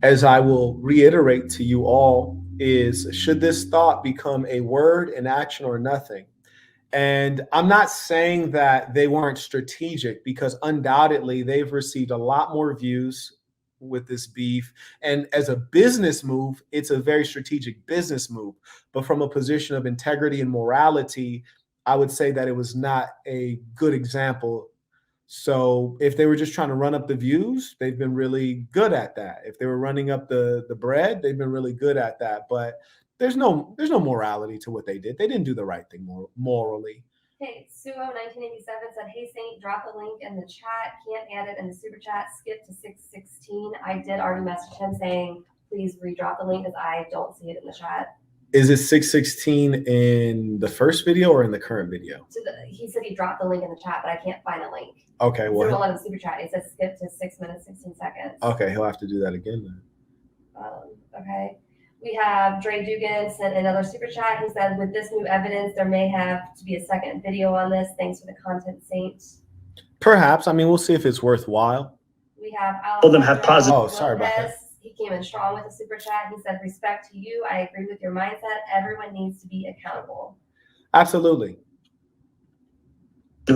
as I will reiterate to you all, is should this thought become a word, an action, or nothing? And I'm not saying that they weren't strategic, because undoubtedly they've received a lot more views with this beef. And as a business move, it's a very strategic business move. But from a position of integrity and morality, I would say that it was not a good example. So if they were just trying to run up the views, they've been really good at that. If they were running up the bread, they've been really good at that. But there's no morality to what they did. They didn't do the right thing morally. Hey, Suo1987 said, hey, Saint, drop the link in the chat. Can't add it in the super chat. Skip to 616. I did already message him saying, please redrop the link because I don't see it in the chat. Is it 616 in the first video or in the current video? He said he dropped the link in the chat, but I can't find a link. Okay, well, 11 super chat. It says skip to 6 minutes, 16 seconds. Okay, he'll have to do that again then. Okay. We have Dre Dugan sent another super chat. He said, with this new evidence, there may have to be a second video on this. Thanks for the content, Saint. Perhaps. We'll see if it's worthwhile. We have All of them have positive. Oh, sorry about that. He came in strong with a super chat. He said, respect to you. I agree with your mindset. Everyone needs to be accountable. Absolutely.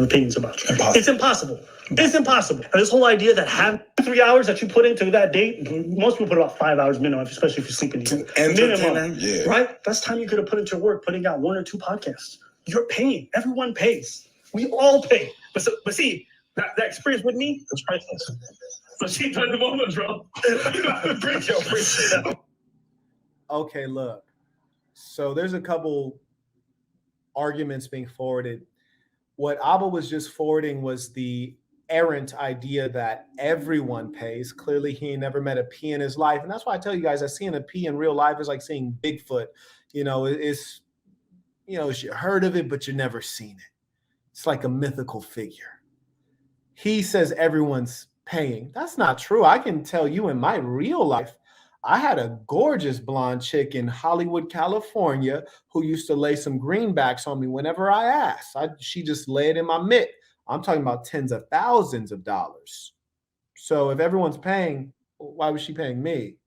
opinions about you. It's impossible. It's impossible. And this whole idea that having 3 hours that you put into that date, most people put about 5 hours minimum, especially if you're sleeping. Minimum, right? That's time you could have put into work, putting out 1 or 2 podcasts. You're paying. Everyone pays. We all pay. But see, that experience with me was priceless. So she's at the moment, bro. Okay, look. So there's a couple arguments being forwarded. What Abba was just forwarding was the errant idea that everyone pays. Clearly, he ain't never met a P in his life. And that's why I tell you guys that seeing a P in real life is like seeing Bigfoot. You know, it's you heard of it, but you never seen it. It's like a mythical figure. He says everyone's paying. That's not true. I can tell you in my real life, I had a gorgeous blonde chick in Hollywood, California, who used to lay some greenbacks on me whenever I asked. She just lay it in my mitt. I'm talking about tens of thousands of dollars. So if everyone's paying, why was she paying me?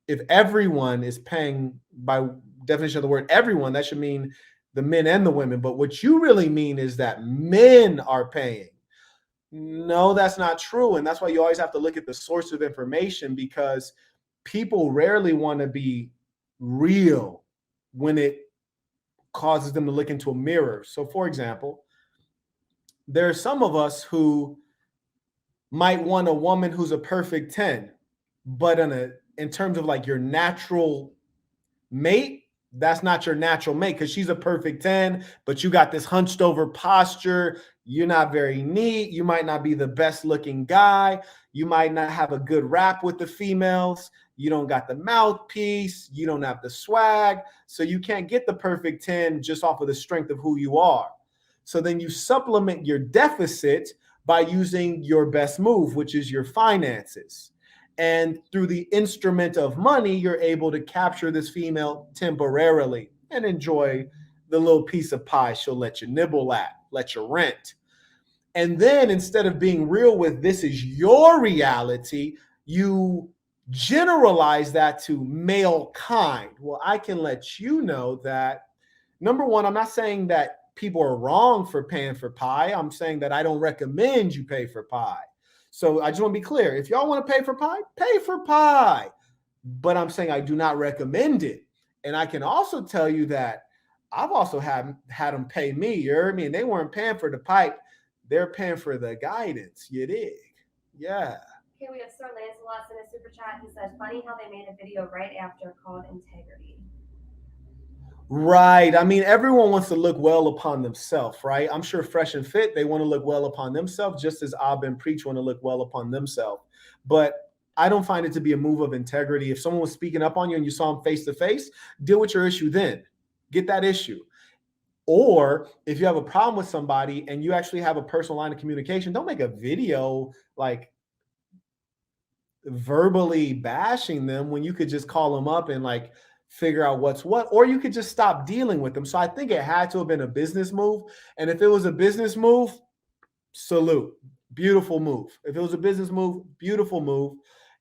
If everyone is paying, by definition of the word everyone, that should mean the men and the women. But what you really mean is that men are paying. No, that's not true. And that's why you always have to look at the source of information, because people rarely want to be real when it causes them to look into a mirror. So, for example, there are some of us who might want a woman who's a perfect 10, but in terms of like your natural mate, that's not your natural mate, because she's a perfect 10, but you got this hunched over posture. You're not very neat. You might not be the best looking guy. You might not have a good rap with the females. You don't got the mouthpiece. You don't have the swag. So you can't get the perfect 10 just off of the strength of who you are. So then you supplement your deficit by using your best move, which is your finances. And through the instrument of money, you're able to capture this female temporarily and enjoy the little piece of pie she'll let you nibble at, let you rent. And then instead of being real with this is your reality, you generalize that to male kind. Well, I can let you know that, number one, I'm not saying that people are wrong for paying for pie. I'm saying that I don't recommend you pay for pie. So I just want to be clear. If y'all want to pay for pie. But I'm saying I do not recommend it. And I can also tell you that I've also had them pay me. You heard me? And they weren't paying for the pipe. They're paying for the guidance. You dig? Yeah. Okay, we have Sir Lancelot in a super chat. He said, funny how they made a video right after called Integrity. Right. I mean, everyone wants to look well upon themselves, right? I'm sure Fresh and Fit, they want to look well upon themselves, just as Ab and Preach want to look well upon themselves. But I don't find it to be a move of integrity. If someone was speaking up on you and you saw them face to face, deal with your issue then. Get that issue. Or if you have a problem with somebody and you actually have a personal line of communication, don't make a video like verbally bashing them when you could just call them up and like figure out what's what, or you could just stop dealing with them. So I think it had to have been a business move. And if it was a business move, salute. Beautiful move. If it was a business move, beautiful move.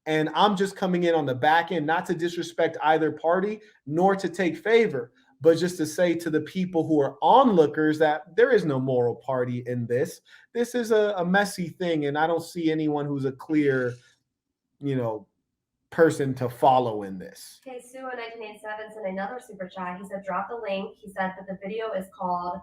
And I'm just coming in on the back end, not to disrespect either party, nor to take favor, but just to say to the people who are onlookers that there is no moral party in this. This is a messy thing, and I don't see anyone who's a clear, person to follow in this. Okay, Sue in 1987 sent another super chat. He said, drop the link. He said that the video is called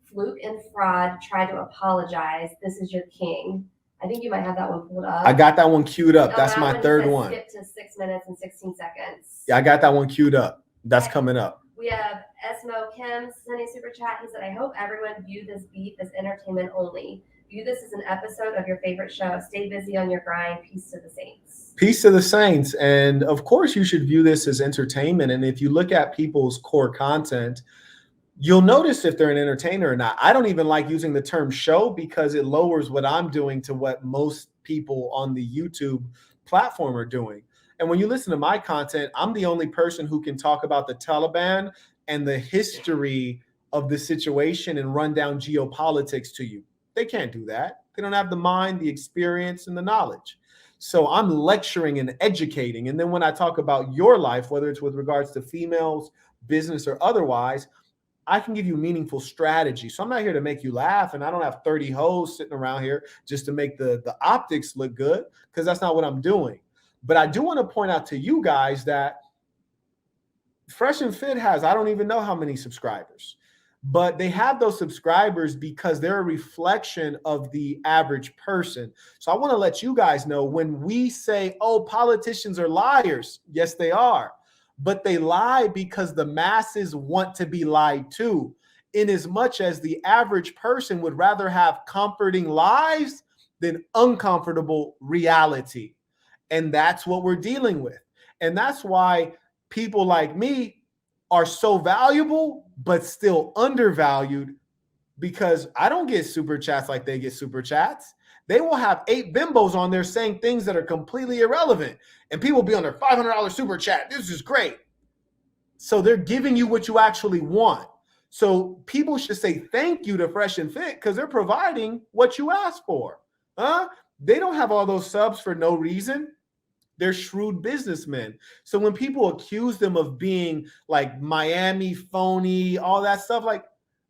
Fluke and Fraud Try to Apologize. This is your king. I think you might have that one pulled up. I got that one queued up. That's my third one. Skip to 6 minutes and 16 seconds. Yeah, I got that one queued up. That's coming up. We have Esmo Kim sending super chat. He said, I hope everyone view this beef as entertainment only. View this as an episode of your favorite show. Stay busy on your grind. Peace to the saints. Peace to the saints. And of course, you should view this as entertainment. And if you look at people's core content, you'll notice if they're an entertainer or not. I don't even like using the term show because it lowers what I'm doing to what most people on the YouTube platform are doing. And when you listen to my content, I'm the only person who can talk about the Taliban and the history of the situation and run down geopolitics to you. They can't do that. They don't have the mind, the experience, and the knowledge. So I'm lecturing and educating. And then when I talk about your life, whether it's with regards to females, business, or otherwise, I can give you meaningful strategy. So I'm not here to make you laugh, and I don't have 30 hoes sitting around here just to make the optics look good, because that's not what I'm doing. But I do want to point out to you guys that Fresh and Fit has, I don't even know how many subscribers, but they have those subscribers because they're a reflection of the average person. So I want to let you guys know, when we say, oh, politicians are liars, yes, they are. But they lie because the masses want to be lied to, in as much as the average person would rather have comforting lies than uncomfortable reality. And that's what we're dealing with. And that's why people like me are so valuable, but still undervalued, because I don't get super chats like they get super chats. They will have 8 bimbos on there saying things that are completely irrelevant, and people will be on their $500 super chat. This is great. So they're giving you what you actually want. So people should say thank you to Fresh and Fit, because they're providing what you asked for. They don't have all those subs for no reason. They're shrewd businessmen. So when people accuse them of being like Miami phony, all that stuff, like,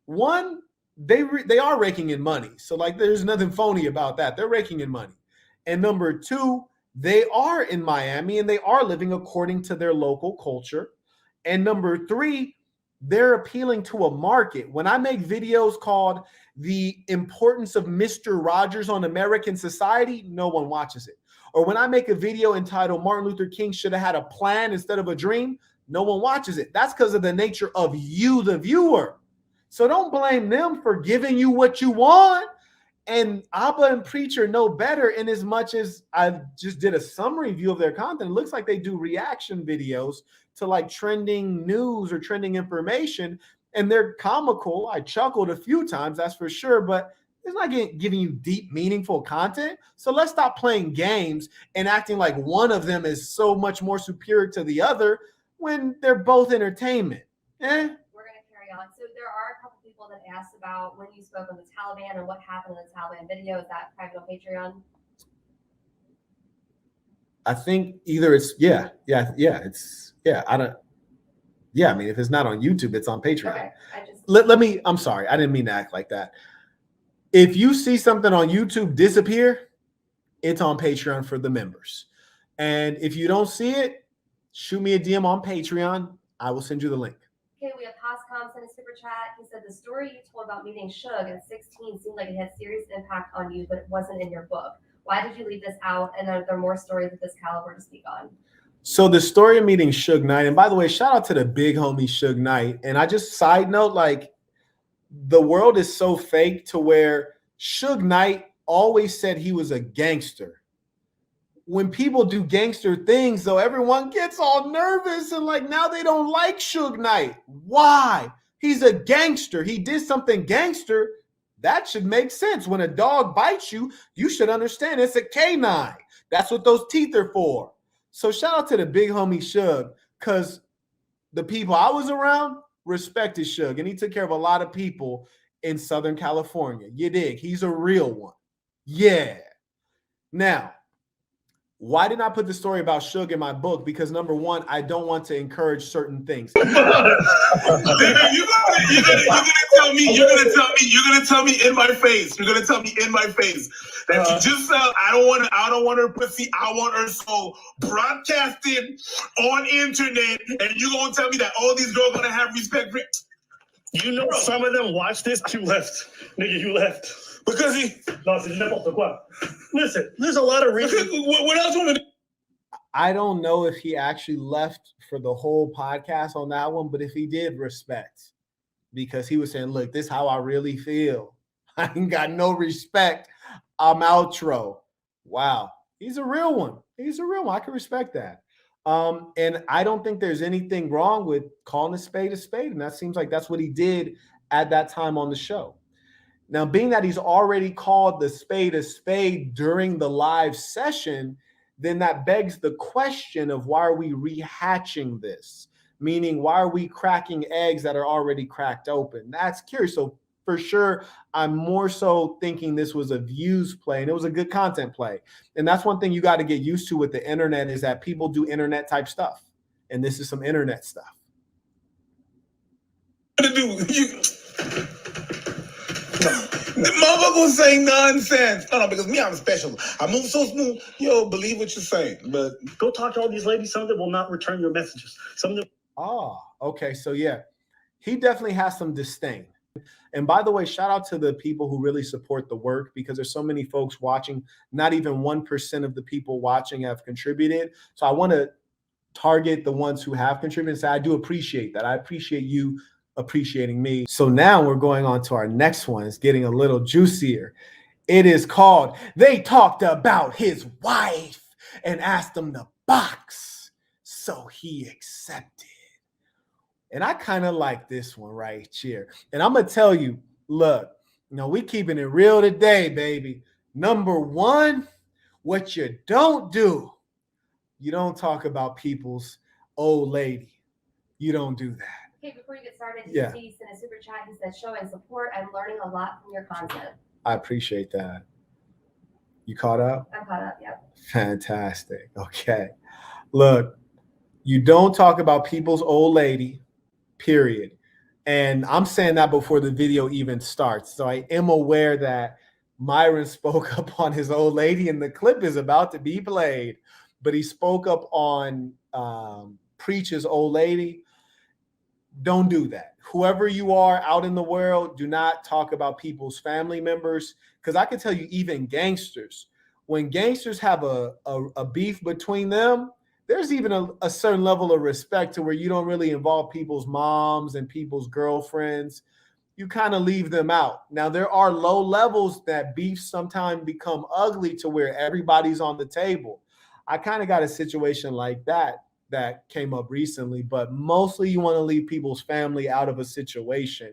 one, they are raking in money. So like, there's nothing phony about that. They're raking in money. And number two, they are in Miami and they are living according to their local culture. And number three, they're appealing to a market. When I make videos called The Importance of Mr. Rogers on American Society, no one watches it. Or when I make a video entitled Martin Luther King Should Have Had a Plan Instead of a Dream, no one watches it. That's because of the nature of you, the viewer. So don't blame them for giving you what you want. And Abba and Preacher know better, in as much as I just did a summary view of their content. It looks like they do reaction videos to like trending news or trending information, and they're comical. I chuckled a few times, that's for sure, but it's not giving you deep, meaningful content. So let's stop playing games and acting like one of them is so much more superior to the other when they're both entertainment. We're going to carry on. So there are a couple people that asked about when you spoke on the Taliban and what happened in the Taliban video. Is that private on Patreon? I think either it's I mean, if it's not on YouTube, it's on Patreon. Okay, I'm sorry, I didn't mean to act like that. If you see something on YouTube disappear, it's on Patreon for the members. And if you don't see it, shoot me a DM on Patreon. I will send you the link. Okay, we have Pascom sent a super chat. He said the story you told about meeting Suge at 16 seemed like it had serious impact on you, but it wasn't in your book. Why did you leave this out? And are there more stories of this caliber to speak on? So the story of meeting Suge Knight, and by the way, shout out to the big homie Suge Knight. And I just side note, like, the world is so fake to where Suge Knight always said he was a gangster. When people do gangster things, though, everyone gets all nervous and like, now they don't like Suge Knight. Why? He's a gangster. He did something gangster. That should make sense. When a dog bites you, you should understand it's a canine. That's what those teeth are for. So shout out to the big homie Suge, because the people I was around respected Suge, and he took care of a lot of people in Southern California. You dig? He's a real one. Yeah. Now, why didn't I put the story about Suge in my book? Because number one, I don't want to encourage certain things. You're gonna tell me in my face. You're gonna tell me in my face that you just said I don't want her pussy. I want her soul broadcasted on internet, and you gonna tell me that all these girls gonna have respect for? You know, some of them watch this. You left, nigga. You left because he. No, c'est n'importe quoi. Listen, there's a lot of reasons. What else want to? I don't know if he actually left for the whole podcast on that one, but if he did, respect, because he was saying, "Look, this is how I really feel. I ain't got no respect. I'm outro." Wow, he's a real one. He's a real one. I can respect that. And I don't think there's anything wrong with calling a spade, and that seems like that's what he did at that time on the show. Now, being that he's already called the spade a spade during the live session, then that begs the question of why are we rehatching this? Meaning, why are we cracking eggs that are already cracked open? That's curious. So for sure, I'm more so thinking this was a views play, and it was a good content play. And that's one thing you got to get used to with the internet, is that people do internet type stuff. And this is some internet stuff. to do? The motherfucker was saying nonsense. No, because me, I'm special. I move so smooth. Yo, believe what you're saying. But go talk to all these ladies. Some of them will not return your messages. Some of them. Oh, okay. So yeah, he definitely has some disdain. And by the way, shout out to the people who really support the work, because there's so many folks watching. Not even 1% of the people watching have contributed. So I want to target the ones who have contributed and say, I do appreciate that. I appreciate you appreciating me. So now we're going on to our next one. It's getting a little juicier. It is called, They Talked About His Wife and Asked Him to Box, so he accepted. And I kind of like this one right here. And I'm going to tell you, look, we keeping it real today, baby. Number one, what you don't do, you don't talk about people's old lady. You don't do that. Okay, before you get started, Yeah. he sent a super chat. He said, showing support. I'm learning a lot from your content. I appreciate that. You caught up? I'm caught up, yep. Fantastic. Okay. Look, you don't talk about people's old lady, period. And I'm saying that before the video even starts. So I am aware that Myron spoke up on his old lady, and the clip is about to be played. But he spoke up on Preach's old lady. Don't do that. Whoever you are out in the world, do not talk about people's family members. Because I can tell you, even gangsters, when gangsters have a beef between them, there's even a certain level of respect to where you don't really involve people's moms and people's girlfriends. You kind of leave them out. Now, there are low levels that beefs sometimes become ugly to where everybody's on the table. I kind of got a situation like that came up recently, but mostly you want to leave people's family out of a situation.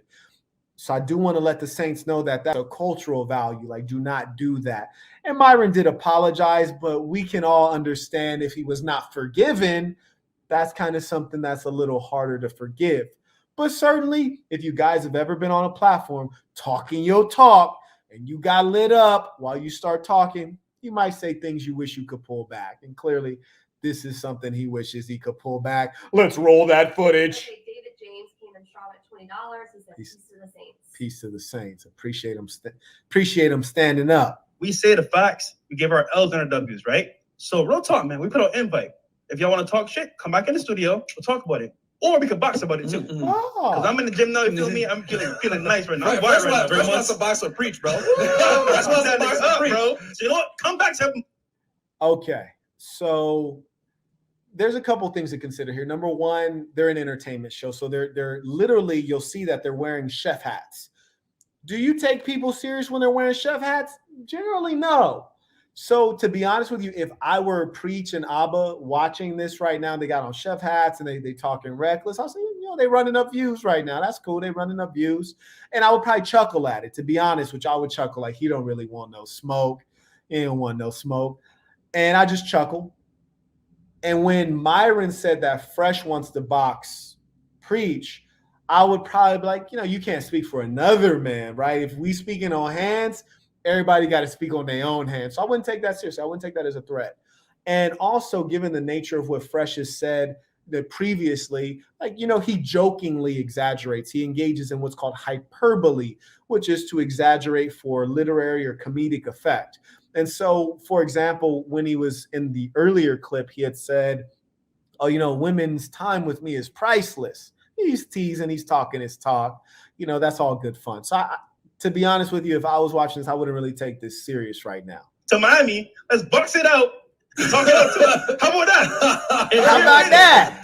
So I do want to let the Saints know that that's a cultural value. Like, do not do that. And Myron did apologize, but we can all understand if he was not forgiven, that's kind of something that's a little harder to forgive. But certainly, if you guys have ever been on a platform talking your talk and you got lit up while you start talking, you might say things you wish you could pull back. And clearly, this is something he wishes he could pull back. Let's roll that footage. Okay, David James came in strong at $20. He said, peace to the Saints. Peace to the Saints. Appreciate him standing up. We say the facts. We give our L's and our W's, right? So real talk, man. We put out invite. If y'all want to talk shit, come back in the studio. We'll talk about it. Or we could box about it too. Because I'm in the gym now. You feel me? I'm feeling nice right now. I'm wired right now. That's a box or preach, bro. That's what's that nigga up, bro. So you know what? Come back to him. Okay. So there's a couple things to consider here. Number one, they're an entertainment show. So they're literally, you'll see that they're wearing chef hats. Do you take people serious when they're wearing chef hats? Generally, no. So to be honest with you, if I were Preach and Abba watching this right now, they got on chef hats and they talking reckless, I'll say, they running up views right now. That's cool. They running up views. And I would probably chuckle at it. To be honest, which I would chuckle like, he don't really want no smoke. He don't want no smoke. And I just chuckle. And when Myron said that Fresh wants to box Preach, I would probably be like, you can't speak for another man, right? If we speaking on hands, everybody got to speak on their own hands. So I wouldn't take that seriously. I wouldn't take that as a threat. And also, given the nature of what Fresh has said that previously, he jokingly exaggerates. He engages in what's called hyperbole, which is to exaggerate for literary or comedic effect. And so, for example, when he was in the earlier clip, he had said, women's time with me is priceless. He's teasing, he's talking his talk. That's all good fun. So to be honest with you, if I was watching this, I wouldn't really take this serious right now. To Miami, let's box it out. Talk it out. How about that? How about that?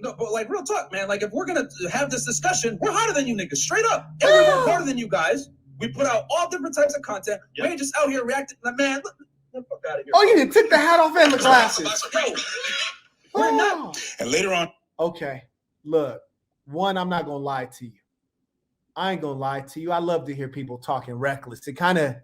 But real talk, man. Like, if we're gonna have this discussion, we're hotter than you niggas, straight up. And we work harder than you guys. We put out all different types of content. Yep. We ain't just out here reacting. Like, man, look the fuck out of here. Oh, you done took the hat off and the glasses. We're not. And later on. Okay, look. One, I'm not gonna lie to you. I ain't gonna lie to you. I love to hear people talking reckless. It kind of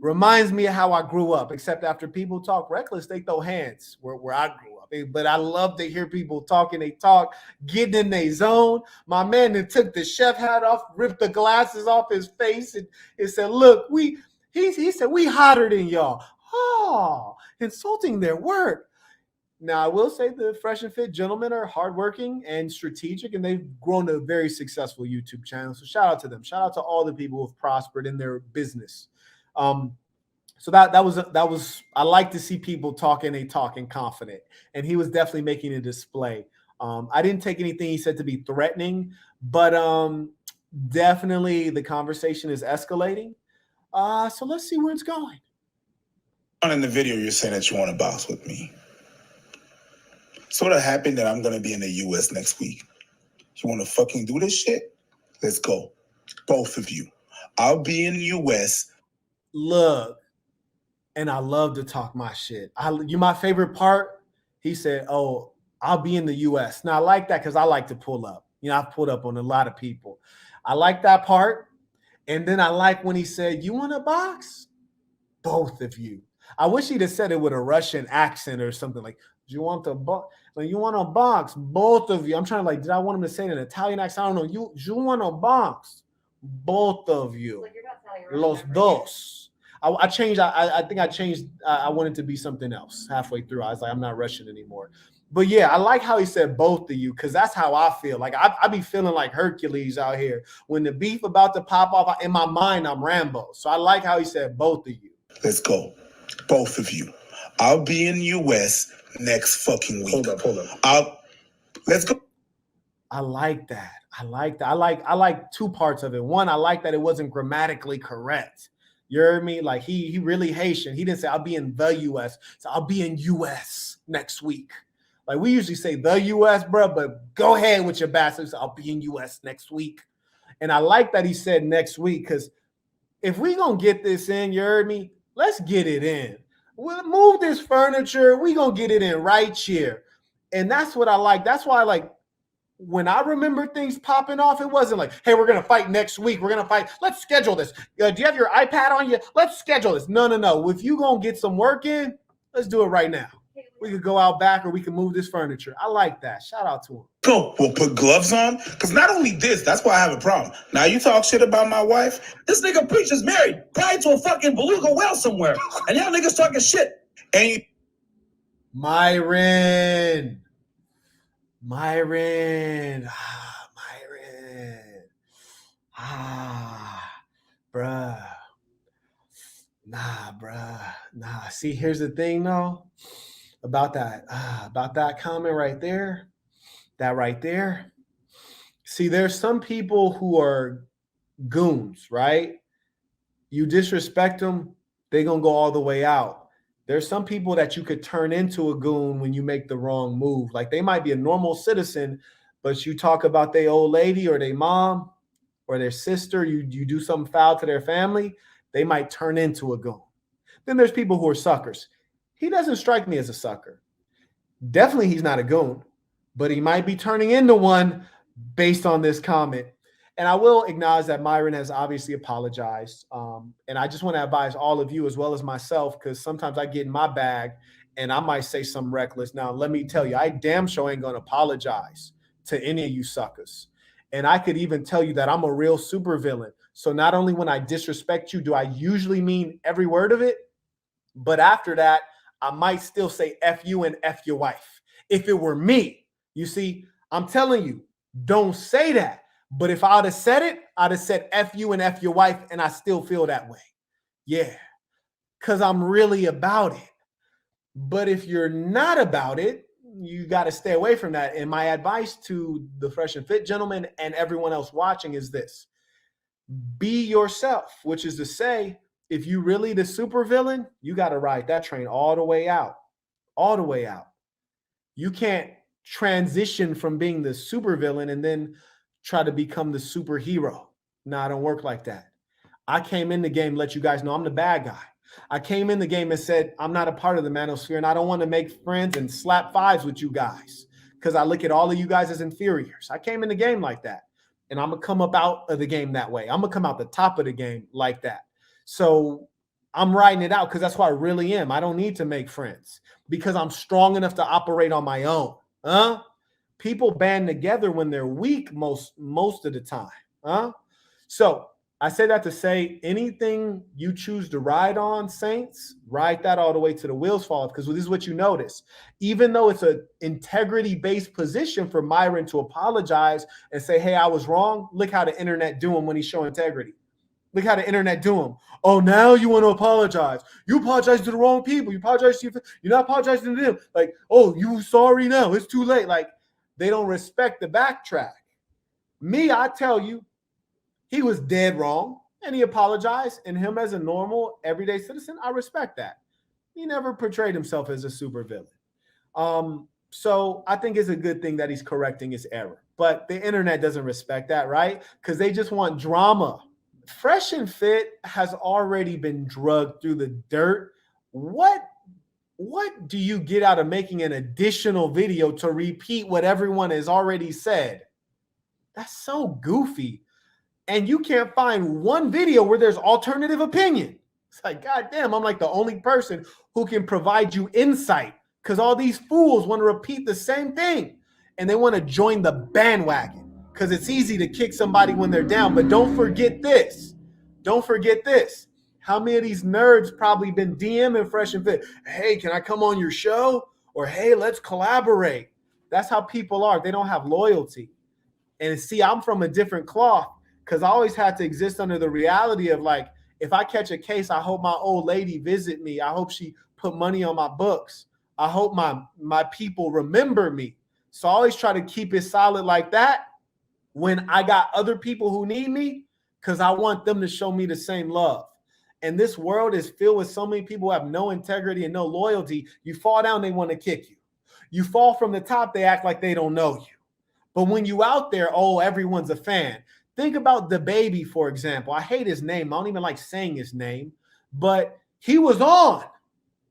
reminds me of how I grew up, except after people talk reckless, they throw hands where I grew up. But I love to hear people talking. They talk, getting in their zone. My man that took the chef hat off, ripped the glasses off his face, and said, look, he said, we hotter than y'all. Oh, insulting their work. Now, I will say the Fresh and Fit gentlemen are hardworking and strategic, and they've grown a very successful YouTube channel. So shout out to them. Shout out to all the people who have prospered in their business. So that was I like to see people talking confident, and he was definitely making a display. I didn't take anything he said to be threatening, but definitely the conversation is escalating. So let's see where it's going. In the video, you're saying that you want to box with me. So what happened that I'm going to be in the U.S. next week? You want to fucking do this shit? Let's go. Both of you. I'll be in the U.S. Look, and I love to talk my shit. You my favorite part? He said, oh, I'll be in the U.S. Now, I like that because I like to pull up. You know, I've pulled up on a lot of people. I like that part. And then I like when he said, you want to box? Both of you. I wish he'd have said it with a Russian accent or something like, do you want to box? Like, you want to box? Both of you. I'm trying to did I want him to say it in an Italian accent? I don't know. You want to box? Both of you. Like, you're not sounding Los Russian dos. I changed. I think I changed. I wanted to be something else halfway through. I was like, I'm not Russian anymore. But yeah, I like how he said both of you, because that's how I feel. Like I be feeling like Hercules out here. When the beef about to pop off, in my mind, I'm Rambo. So I like how he said both of you. Let's go. Both of you. I'll be in the U.S. next fucking week. Hold up. Let's go. I like that. I like two parts of it. One, I like that it wasn't grammatically correct. You heard me? Like he really Haitian. He didn't say I'll be in the U.S. So I'll be in U.S. next week. Like we usually say the U.S., bro, but go ahead with your bastards. I'll be in U.S. next week. And I like that he said next week, because if we gonna get this in, you heard me? Let's get it in. We'll move this furniture. We gonna get it in right here. And that's what I like. That's why I like when I remember things popping off, it wasn't like, hey, we're gonna fight next week. We're gonna fight. Let's schedule this. Do you have your iPad on you? Let's schedule this. No. If you gonna get some work in, let's do it right now. We could go out back, or we can move this furniture. I like that. Shout out to him. Go. We'll put gloves on. Because not only this, that's why I have a problem. Now you talk shit about my wife. This nigga preacher's married, probably to a fucking beluga whale somewhere. And y'all niggas talking shit. And Myron. Bruh. Nah. See, here's the thing though. About that comment right there, that right there. See, there's some people who are goons, right? You disrespect them, they're gonna go all the way out. There's some people that you could turn into a goon when you make the wrong move. Like they might be a normal citizen, but you talk about their old lady or their mom or their sister, you do something foul to their family, they might turn into a goon. Then there's people who are suckers. He doesn't strike me as a sucker. Definitely he's not a goon, but he might be turning into one based on this comment. And I will acknowledge that Myron has obviously apologized. And I just want to advise all of you as well as myself, because sometimes I get in my bag and I might say something reckless. Now, let me tell you, I damn sure ain't going to apologize to any of you suckers. And I could even tell you that I'm a real supervillain. So not only when I disrespect you, do I usually mean every word of it, but after that, I might still say F you and F your wife. If it were me, you see, I'm telling you, don't say that. But if I'd have said it, I'd have said F you and F your wife, and I still feel that way. Yeah, because I'm really about it. But if you're not about it, you got to stay away from that. And my advice to the Fresh and Fit gentlemen and everyone else watching is this. Be yourself, which is to say, if you really the supervillain, you got to ride that train all the way out. All the way out. You can't transition from being the supervillain and then try to become the superhero. No, I don't work like that. I came in the game, let you guys know I'm the bad guy. I came in the game and said, I'm not a part of the manosphere, and I don't want to make friends and slap fives with you guys because I look at all of you guys as inferiors. I came in the game like that, and I'm going to come up out of the game that way. I'm going to come out the top of the game like that. So I'm riding it out because that's who I really am. I don't need to make friends because I'm strong enough to operate on my own. People band together when they're weak most of the time. So I say that to say anything you choose to ride on, Saints, ride that all the way to the wheels fall off, because this is what you notice. Even though it's an integrity-based position for Myron to apologize and say, hey, I was wrong, look how the internet do him when he's showing integrity. Look how the internet do him. Oh, now you want to apologize. You apologize to the wrong people. You apologize to you're not apologizing to them. Like, oh, you sorry now. It's too late. Like, they don't respect the backtrack. Me, I tell you, he was dead wrong, and he apologized. And him as a normal, everyday citizen, I respect that. He never portrayed himself as a supervillain. So I think it's a good thing that he's correcting his error. But the internet doesn't respect that, right? Because they just want drama. Fresh and Fit has already been drugged through the dirt. What do you get out of making an additional video to repeat what everyone has already said? That's so goofy. And you can't find one video where there's alternative opinion. It's like, God damn, I'm like the only person who can provide you insight, because all these fools want to repeat the same thing and they want to join the bandwagon because it's easy to kick somebody when they're down. But don't forget this. Don't forget this. How many of these nerds probably been DMing Fresh and Fit? Hey, can I come on your show? Or, hey, let's collaborate. That's how people are. They don't have loyalty. And see, I'm from a different cloth, because I always had to exist under the reality of, like, if I catch a case, I hope my old lady visit me. I hope she put money on my books. I hope my people remember me. So I always try to keep it solid like that when I got other people who need me, because I want them to show me the same love. And this world is filled with so many people who have no integrity and no loyalty. You fall down, they want to kick you. You fall from the top, they act like they don't know you. But when you out there, oh, everyone's a fan. Think about the baby, for example. I hate his name. I don't even like saying his name. But he was on.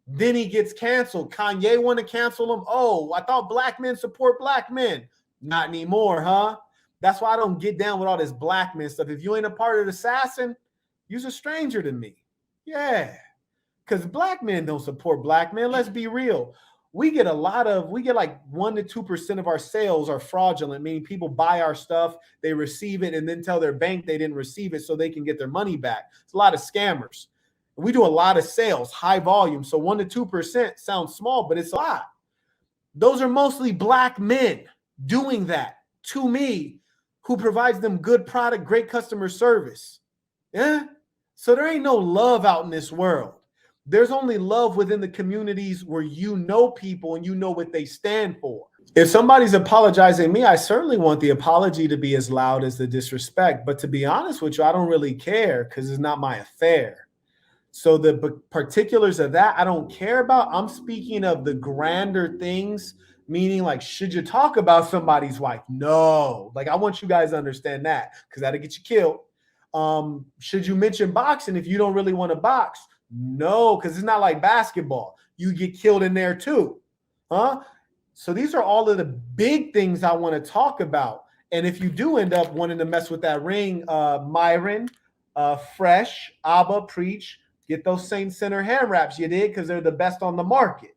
Then he gets canceled. Kanye want to cancel him. Oh, I thought black men support black men. Not anymore, huh? That's why I don't get down with all this black men stuff. If you ain't a part of the assassin, you're a stranger to me. Yeah. Because black men don't support black men. Let's be real. We get like 1 to 2% of our sales are fraudulent, meaning people buy our stuff, they receive it, and then tell their bank they didn't receive it so they can get their money back. It's a lot of scammers. We do a lot of sales, high volume. So 1 to 2% sounds small, but it's a lot. Those are mostly black men doing that to me, who provides them good product, great customer service. Yeah. So there ain't no love out in this world. There's only love within the communities where you know people and you know what they stand for. If somebody's apologizing me, I certainly want the apology to be as loud as the disrespect. But to be honest with you, I don't really care, because it's not my affair. So the particulars of that, I don't care about. I'm speaking of the grander things, meaning, like, should you talk about somebody's wife? No. Like, I want you guys to understand that, because that'll get you killed. Should you mention boxing if you don't really want to box? No, because it's not like basketball. You get killed in there too. Huh? So these are all of the big things I want to talk about. And if you do end up wanting to mess with that ring, Myron, Fresh, Abba, Preach, get those Saint Center hand wraps you did, because they're the best on the market.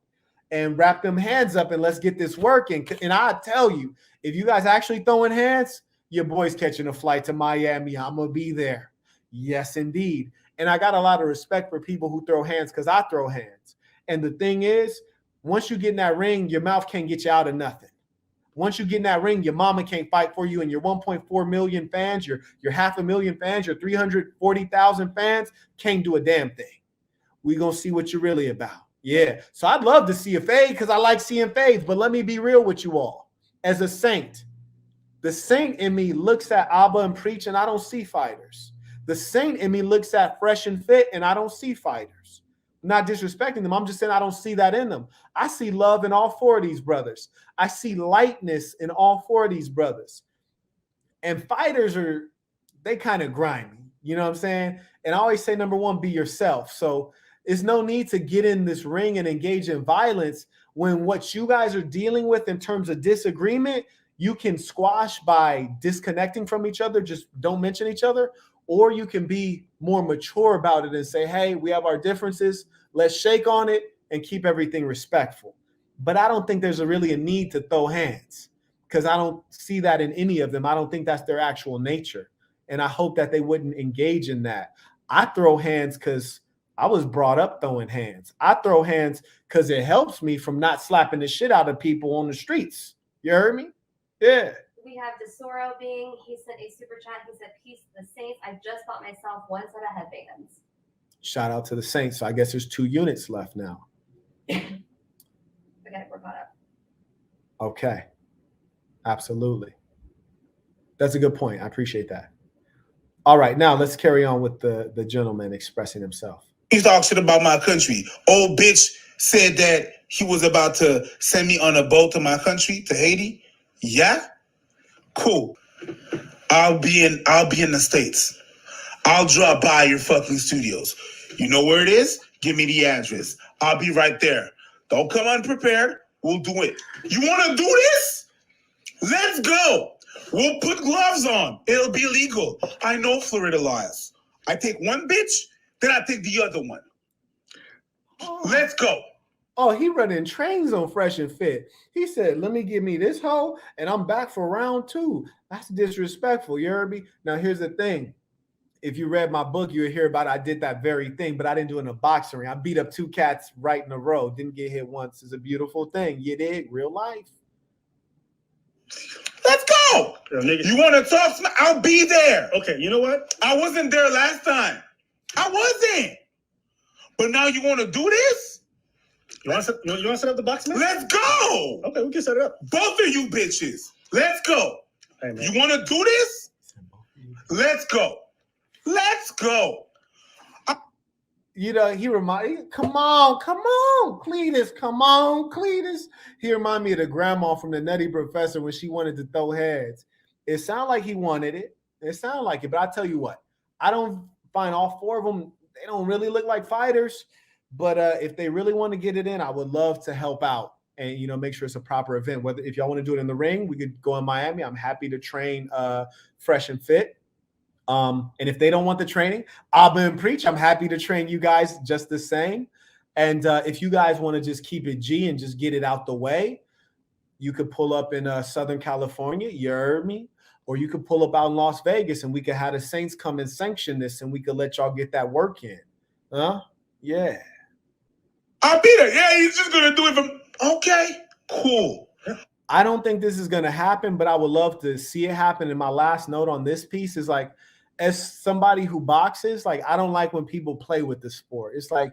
And wrap them hands up and let's get this working. And I tell you, if you guys actually throwing hands, your boy's catching a flight to Miami. I'm going to be there. Yes, indeed. And I got a lot of respect for people who throw hands, because I throw hands. And the thing is, once you get in that ring, your mouth can't get you out of nothing. Once you get in that ring, your mama can't fight for you, and your 1.4 million fans, your 500,000 fans, your 340,000 fans can't do a damn thing. We're going to see what you're really about. Yeah. So I'd love to see a fade, because I like seeing fades. But let me be real with you all. As a Saint, the Saint in me looks at Abba and Preach, and I don't see fighters. The Saint in me looks at Fresh and Fit, and I don't see fighters. I'm not disrespecting them. I'm just saying I don't see that in them. I see love in all 4 of these brothers. I see lightness in all 4 of these brothers. And fighters they kind of grimy. You know what I'm saying? And I always say, number one, be yourself. So there's no need to get in this ring and engage in violence when what you guys are dealing with in terms of disagreement, you can squash by disconnecting from each other. Just don't mention each other. Or you can be more mature about it and say, hey, we have our differences. Let's shake on it and keep everything respectful. But I don't think there's really a need to throw hands, because I don't see that in any of them. I don't think that's their actual nature. And I hope that they wouldn't engage in that. I throw hands because I was brought up throwing hands. I throw hands because it helps me from not slapping the shit out of people on the streets. You heard me? Yeah. We have DeSoro being, he sent a super chat. He said, peace to the Saints. I just bought myself one set of headbands. Shout out to the Saints. So I guess there's 2 units left now. Okay, we're caught up. Okay. Absolutely. That's a good point. I appreciate that. All right, now let's carry on with the gentleman expressing himself. He talks shit about my country. Old bitch said that he was about to send me on a boat to my country, to Haiti. Yeah? Cool. I'll be in the States. I'll drop by your fucking studios. You know where it is? Give me the address. I'll be right there. Don't come unprepared. We'll do it. You want to do this? Let's go. We'll put gloves on. It'll be legal. I know Florida laws. I take one bitch, then I take the other one. Let's go. Oh, he running trains on Fresh and Fit. He said, let me give me this hoe, and I'm back for round 2. That's disrespectful, you heard me? Now, here's the thing. If you read my book, you would hear about it. I did that very thing, but I didn't do it in a boxing ring. I beat up 2 cats right in a row. Didn't get hit once. It's a beautiful thing. You did? Real life. Let's go. You want to talk? I'll be there. Okay, you know what? I wasn't there last time. I wasn't. But now you want to do this? You want to set up the box, man? Let's go. Okay, we can set it up. Both of you bitches. Let's go. Hey, man. You want to do this? Let's go. Let's go. You know, he reminded, come on, Cletus, come on, Cletus. He reminded me of the grandma from the Nutty Professor when she wanted to throw heads. It sounded like he wanted it. It sounded like it, but I tell you what, I don't find all 4 of them, they don't really look like fighters, but if they really want to get it in, I would love to help out and, you know, make sure it's a proper event. Whether if y'all want to do it in the ring, we could go in Miami. I'm happy to train Fresh and Fit. And if they don't want the training, Abba and Preach, I'm happy to train you guys just the same. And if you guys want to just keep it G and just get it out the way, you could pull up in Southern California, you heard me, or you could pull up out in Las Vegas and we could have the Saints come and sanction this and we could let y'all get that work in. Huh? Yeah. I'll be there. Yeah, he's just going to do it from, okay, cool. I don't think this is going to happen, but I would love to see it happen. And my last note on this piece is like, as somebody who boxes, like, I don't like when people play with the sport. It's like,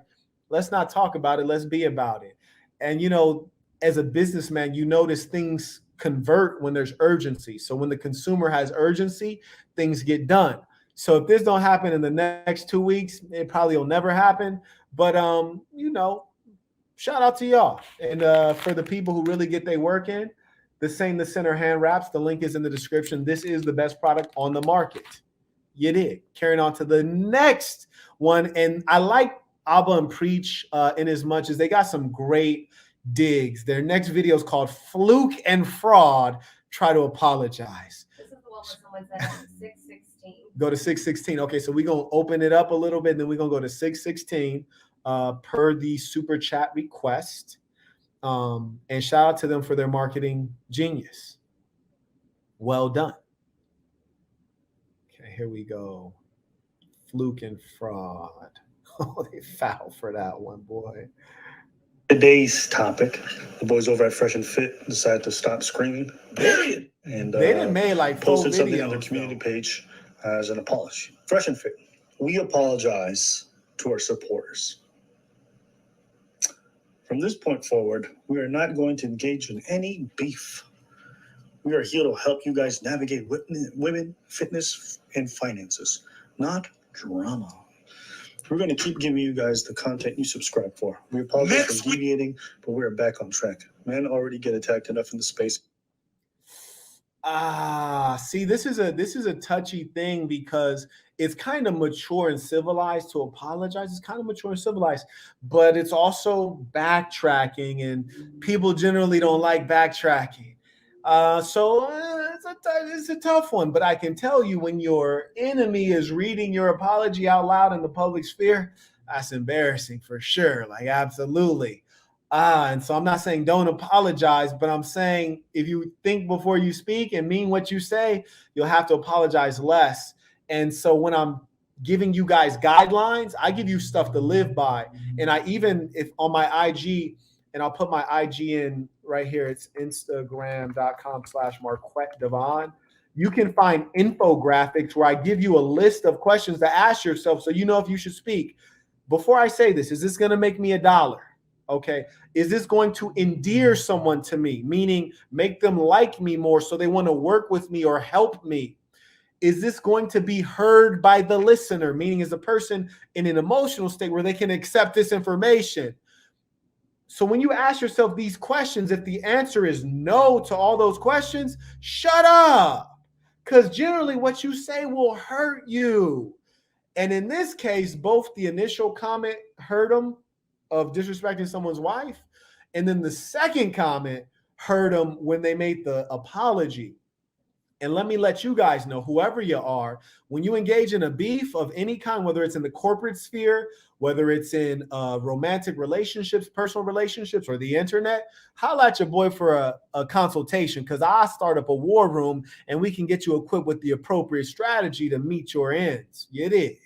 let's not talk about it. Let's be about it. And, you know, as a businessman, you notice things convert when there's urgency. So when the consumer has urgency, things get done. So if this don't happen in the next 2 weeks, it probably will never happen. But, you know, shout out to y'all. And for the people who really get their work in, the Same the Center hand wraps, the link is in the description. This is the best product on the market. You did. Carrying on to the next one. And I like Abba and Preach in as much as they got some great digs. Their next video is called Fluke and Fraud. Try to apologize. This is the one where someone said 616. Go to 616. Okay, so we're going to open it up a little bit, and then we're going to go to 616 per the super chat request. And shout out to them for their marketing genius. Well done. Okay, here we go. Fluke and Fraud. Oh, they foul for that one, boy. Today's topic, the boys over at Fresh and Fit decided to stop screaming. Period. And they didn't make like posted something on their community page as an apology. Fresh and Fit, we apologize to our supporters. From this point forward, we are not going to engage in any beef. We are here to help you guys navigate women, fitness, and finances, not drama. We're going to keep giving you guys the content you subscribe for. We apologize for deviating, but we're back on track. Men already get attacked enough in the space. See, this is a touchy thing because it's kind of mature and civilized to apologize. It's kind of mature and civilized, but it's also backtracking, and people generally don't like backtracking. So it's a tough one, but I can tell you when your enemy is reading your apology out loud in the public sphere, that's embarrassing for sure. Like, absolutely. And so I'm not saying don't apologize, but I'm saying if you think before you speak and mean what you say, you'll have to apologize less. And so when I'm giving you guys guidelines, I give you stuff to live by. And I even, if on my IG, and I'll put my IG in right here, it's instagram.com/MarquetteDevon. You can find infographics where I give you a list of questions to ask yourself so you know if you should speak. Before I say this, is this going to make me $1? Okay. Is this going to endear someone to me, meaning make them like me more so they want to work with me or help me? Is this going to be heard by the listener, meaning is a person in an emotional state where they can accept this information? So when you ask yourself these questions, if the answer is no to all those questions, shut up. Because generally what you say will hurt you. And in this case, both the initial comment hurt him of disrespecting someone's wife, and then the second comment hurt him when they made the apology. And let me let you guys know, whoever you are, when you engage in a beef of any kind, whether it's in the corporate sphere, whether it's in romantic relationships, personal relationships, or the internet, holla at your boy for a consultation, because I start up a war room and we can get you equipped with the appropriate strategy to meet your ends. You dig?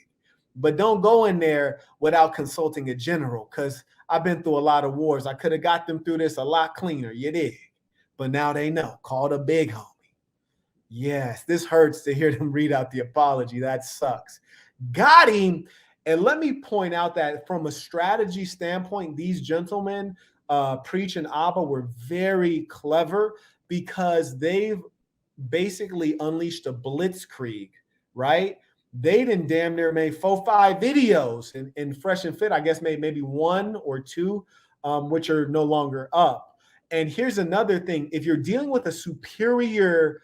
But don't go in there without consulting a general, because I've been through a lot of wars. I could have got them through this a lot cleaner. You dig? But now they know. Call the big homie. Yes, this hurts to hear them read out the apology. That sucks. Got him. And let me point out that from a strategy standpoint, these gentlemen, Preach and Abba, were very clever because they've basically unleashed a blitzkrieg, right? They didn't damn near made 4-5 videos in Fresh and Fit. I guess maybe 1 or 2, which are no longer up. And here's another thing. If you're dealing with a superior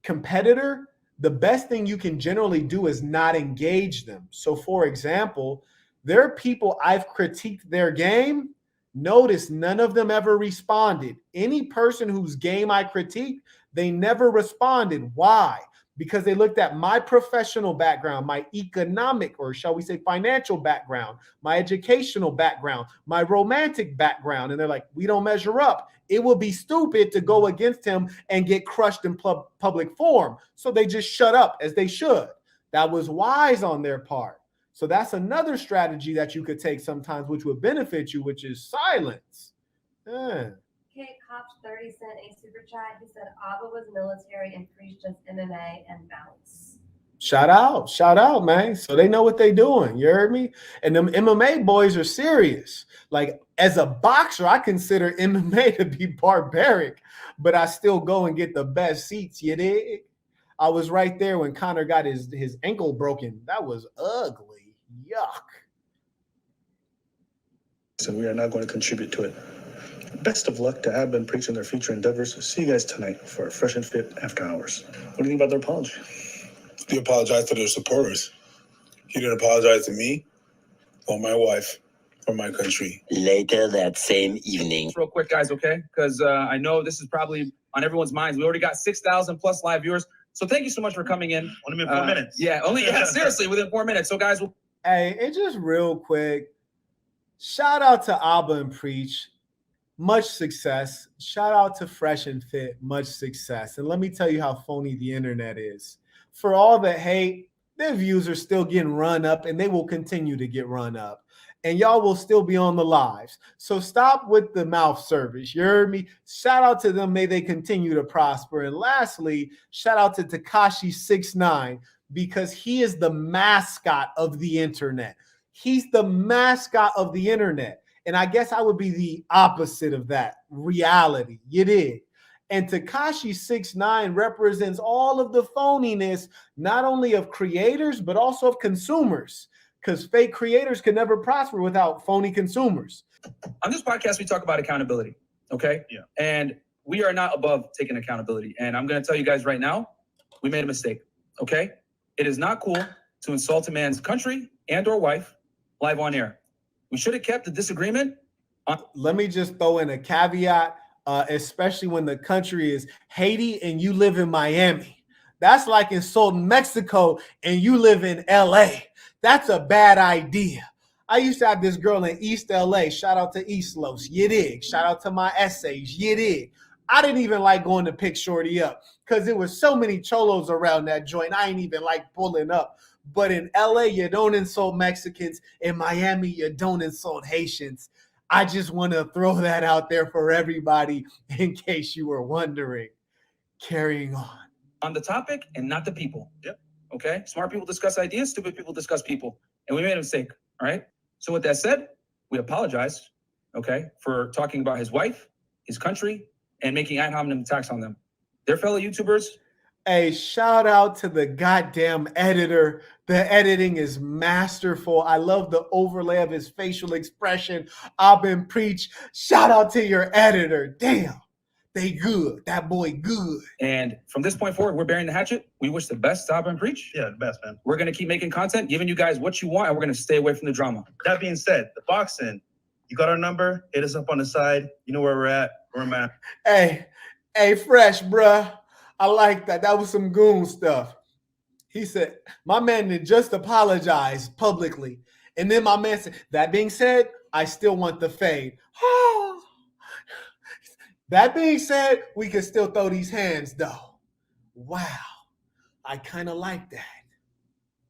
competitor, the best thing you can generally do is not engage them. So for example, there are people I've critiqued their game. Notice none of them ever responded. Any person whose game I critiqued, they never responded. Why? Because they looked at my professional background, my economic, or shall we say financial background, my educational background, my romantic background. And they're like, we don't measure up. It would be stupid to go against him and get crushed in public forum. So they just shut up, as they should. That was wise on their part. So that's another strategy that you could take sometimes, which would benefit you, which is silence. Kate Cops 30 sent a super chat. He said Abba was military and Preach just MMA and bounce. Shout out, man. So they know what they doing. You heard me? And them MMA boys are serious. Like, as a boxer, I consider MMA to be barbaric, but I still go and get the best seats. You dig? I was right there when Conor got his ankle broken. That was ugly. Yuck. So we are not going to contribute to it. Best of luck to Abba and Preach in their future endeavors. See you guys tonight for Fresh and Fit After Hours. What do you think about their apology? He apologized to their supporters. He didn't apologize to me or my wife or my country. Later that same evening. Real quick, guys, okay? Because I know this is probably on everyone's minds. We already got 6,000 plus live viewers. So thank you so much for coming in. Only been 4 minutes. Yeah, seriously, within 4 minutes. So guys, hey, and just real quick, shout out to Abba and Preach. Much success. Shout out to Fresh and Fit. Much success. And let me tell you how phony the internet is. For all the hate, their views are still getting run up, and they will continue to get run up. And y'all will still be on the lives. So stop with the mouth service. You heard me? Shout out to them. May they continue to prosper. And lastly, shout out to Tekashi69, because he is the mascot of the internet. He's the mascot of the internet. And I guess I would be the opposite of that reality. You did. And Tekashi69 represents all of the phoniness, not only of creators, but also of consumers, because fake creators can never prosper without phony consumers. On this podcast, we talk about accountability, okay? Yeah. And we are not above taking accountability. And I'm going to tell you guys right now, we made a mistake, okay? It is not cool to insult a man's country and or wife live on air. We should have kept the disagreement. Let me just throw in a caveat, especially when the country is Haiti and you live in Miami. That's like insulting Mexico and you live in LA. That's a bad idea. I used to have this girl in East LA. Shout out to East Los. You dig? Shout out to my essays. You dig? I didn't even like going to pick Shorty up because there was so many cholos around that joint. I ain't even like pulling up. But in LA, you don't insult Mexicans. In Miami, you don't insult Haitians. I just want to throw that out there for everybody in case you were wondering. Carrying on. On the topic and not the people. Yep. Okay? Smart people discuss ideas, stupid people discuss people. And we made a mistake, all right? So with that said, we apologize, okay, for talking about his wife, his country, and making ad hominem attacks on them. They're fellow YouTubers. Hey, shout out to the goddamn editor. The editing is masterful. I love the overlay of his facial expression. I've been preach. Shout out to your editor. Damn. They good. That boy good. And from this point forward, we're bearing the hatchet. We wish the best to Abba and Preach. Yeah, the best, man. We're going to keep making content, giving you guys what you want, and we're going to stay away from the drama. That being said, the boxing, you got our number. Hit us up on the side. You know where we're at. Where I'm at. Hey, Fresh, bruh. I like that. That was some goon stuff. He said, my man did just apologize publicly. And then my man said, that being said, I still want the fade. That being said, we can still throw these hands, though. Wow. I kind of like that.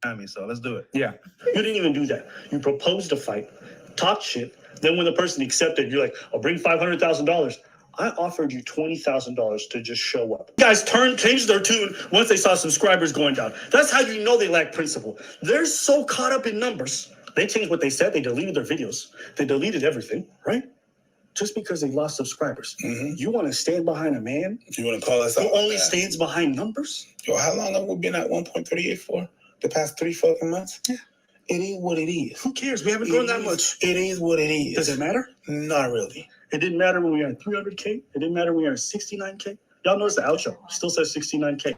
I mean, so let's do it. Yeah. You didn't even do that. You proposed a fight, talked shit. Then when the person accepted, you're like, I'll bring $500,000. I offered you $20,000 to just show up. Guys changed their tune once they saw subscribers going down. That's how you know they lack principle. They're so caught up in numbers. They changed what they said. They deleted their videos. They deleted everything, right? Just because they lost subscribers. Mm-hmm. You want to stand behind a man You want to call us out? who only stands behind numbers? Yo, how long have we been at 1.38 for? The past 3 fucking months? Yeah. It is what it is. Who cares? We haven't grown that much. It is what it is. Does it matter? Not really. It didn't matter when we were at 300K. It didn't matter when we were at 69K. Y'all notice the outro still says 69K.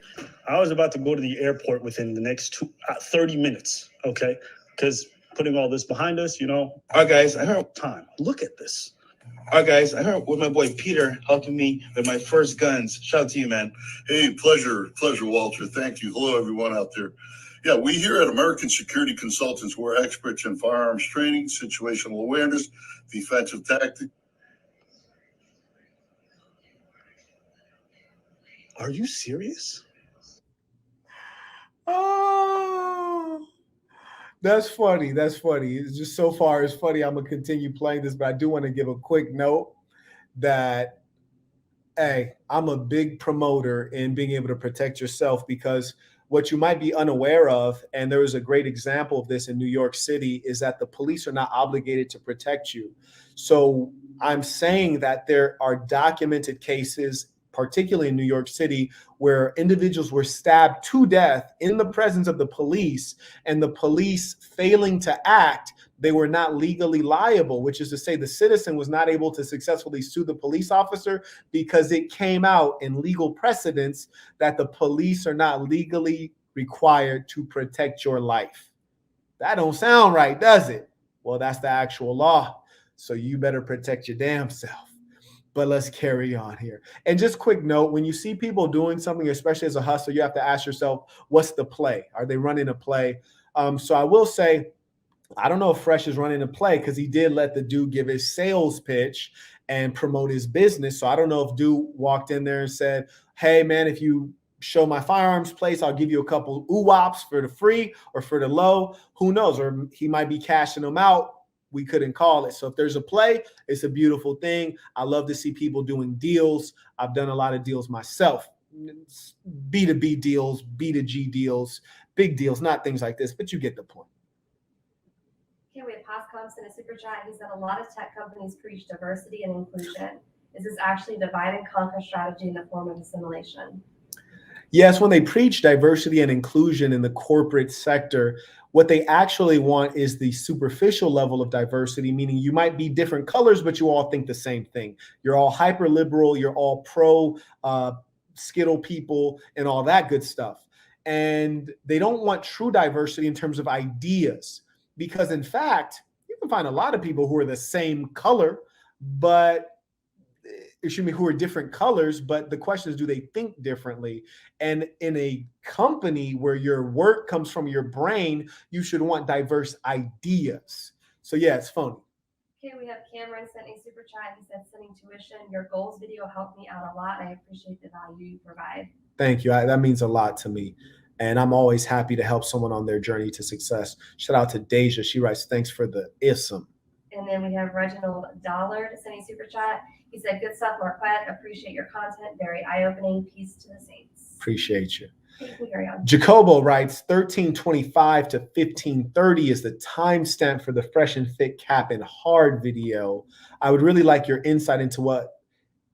I was about to go to the airport within the next 30 minutes, okay? Because putting all this behind us, you know. All right, guys, I heard. Time. Look at this. All right, guys, I heard with my boy Peter helping me with my first guns. Shout out to you, man. Hey, pleasure, Walter. Thank you. Hello, everyone out there. Yeah, we here at American Security Consultants, we're experts in firearms training, situational awareness, defensive tactics. Are you serious? Oh, that's funny. That's funny. It's just so far it's funny. I'm gonna continue playing this, but I do want to give a quick note that, hey, I'm a big promoter in being able to protect yourself, because what you might be unaware of, and there is a great example of this in New York City, is that the police are not obligated to protect you. So I'm saying that there are documented cases, particularly in New York City, where individuals were stabbed to death in the presence of the police, and the police failing to act, they were not legally liable, which is to say the citizen was not able to successfully sue the police officer because it came out in legal precedents that the police are not legally required to protect your life. That don't sound right, does it? Well, that's the actual law. So you better protect your damn self. But let's carry on here. And just quick note, when you see people doing something, especially as a hustler, you have to ask yourself, what's the play? Are they running a play? So I will say, I don't know if Fresh is running a play, because he did let the dude give his sales pitch and promote his business. So I don't know if dude walked in there and said, hey, man, if you show my firearms place, I'll give you a couple ooh-wops for the free or for the low. Who knows? Or he might be cashing them out. We couldn't call it. So if there's a play, it's a beautiful thing. I love to see people doing deals. I've done a lot of deals myself. B2B deals, B2G deals, big deals, not things like this, but you get the point. Okay, we have Pascom sent a super chat. He said a lot of tech companies preach diversity and inclusion. Is this actually a divide and conquer strategy in the form of assimilation? Yes, when they preach diversity and inclusion in the corporate sector, what they actually want is the superficial level of diversity, meaning you might be different colors, but you all think the same thing. You're all hyper liberal, you're all pro Skittle people and all that good stuff. And they don't want true diversity in terms of ideas, because in fact, you can find a lot of people who are the same color, but who are different colors, but the question is, do they think differently? And in a company where your work comes from your brain, you should want diverse ideas. So yeah, it's funny. Okay, we have Cameron sent a super chat. He said, sending tuition. Your goals video helped me out a lot. I appreciate the value you provide. Thank you. That means a lot to me. And I'm always happy to help someone on their journey to success. Shout out to Deja. She writes, thanks for the ISM. And then we have Reginald Dollard sending super chat. He said, good stuff, Marquette. Appreciate your content. Very eye-opening. Peace to the saints. Appreciate you. Carry on. Jacobo writes 1325 to 1530 is the timestamp for the Fresh and Fit Cap and Hard video. I would really like your insight into what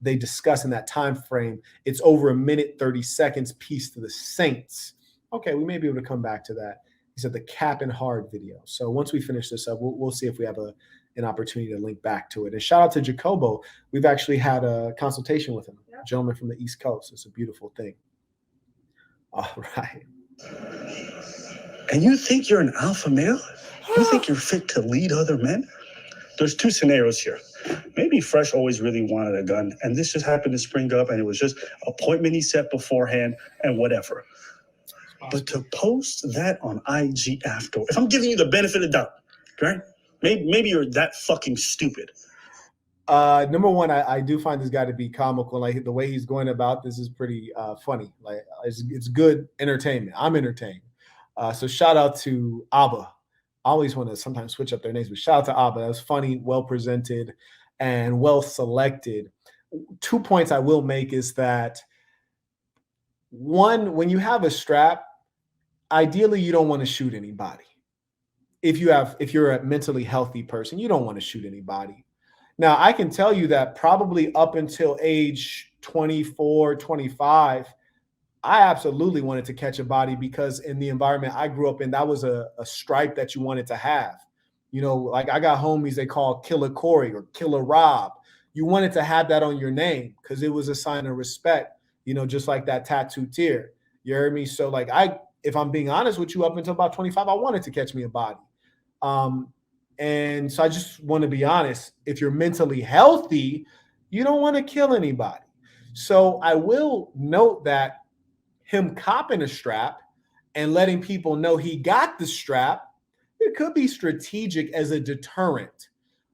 they discuss in that time frame. It's over 1 minute 30 seconds. Peace to the saints. Okay, we may be able to come back to that. He said the Cap and Hard video. So once we finish this up, we'll see if we have an opportunity to link back to it. And shout out to Jacobo. We've actually had a consultation with him, a gentleman from the East Coast. It's a beautiful thing. All right. And you think you're an alpha male? You think you're fit to lead other men? There's two scenarios here. Maybe Fresh always really wanted a gun, and this just happened to spring up, and it was just appointment he set beforehand and whatever. But to post that on IG after, if I'm giving you the benefit of the doubt, right? Maybe you're that fucking stupid. Number one, I do find this guy to be comical. Like the way he's going about this is pretty funny. Like it's good entertainment. I'm entertained. So shout out to Abba. I always want to sometimes switch up their names, but shout out to Abba. That was funny, well presented, and well selected. 2 points I will make is that one, when you have a strap, ideally you don't want to shoot anybody. If you're a mentally healthy person, you don't want to shoot anybody. Now, I can tell you that probably up until age 24, 25, I absolutely wanted to catch a body because in the environment I grew up in, that was a stripe that you wanted to have. You know, like I got homies they call Killer Corey or Killer Rob. You wanted to have that on your name because it was a sign of respect, you know, just like that tattoo tier. You heard me? So like if I'm being honest with you, up until about 25, I wanted to catch me a body. And so I just want to be honest, if you're mentally healthy, you don't want to kill anybody. So I will note that him copping a strap and letting people know he got the strap, it could be strategic as a deterrent.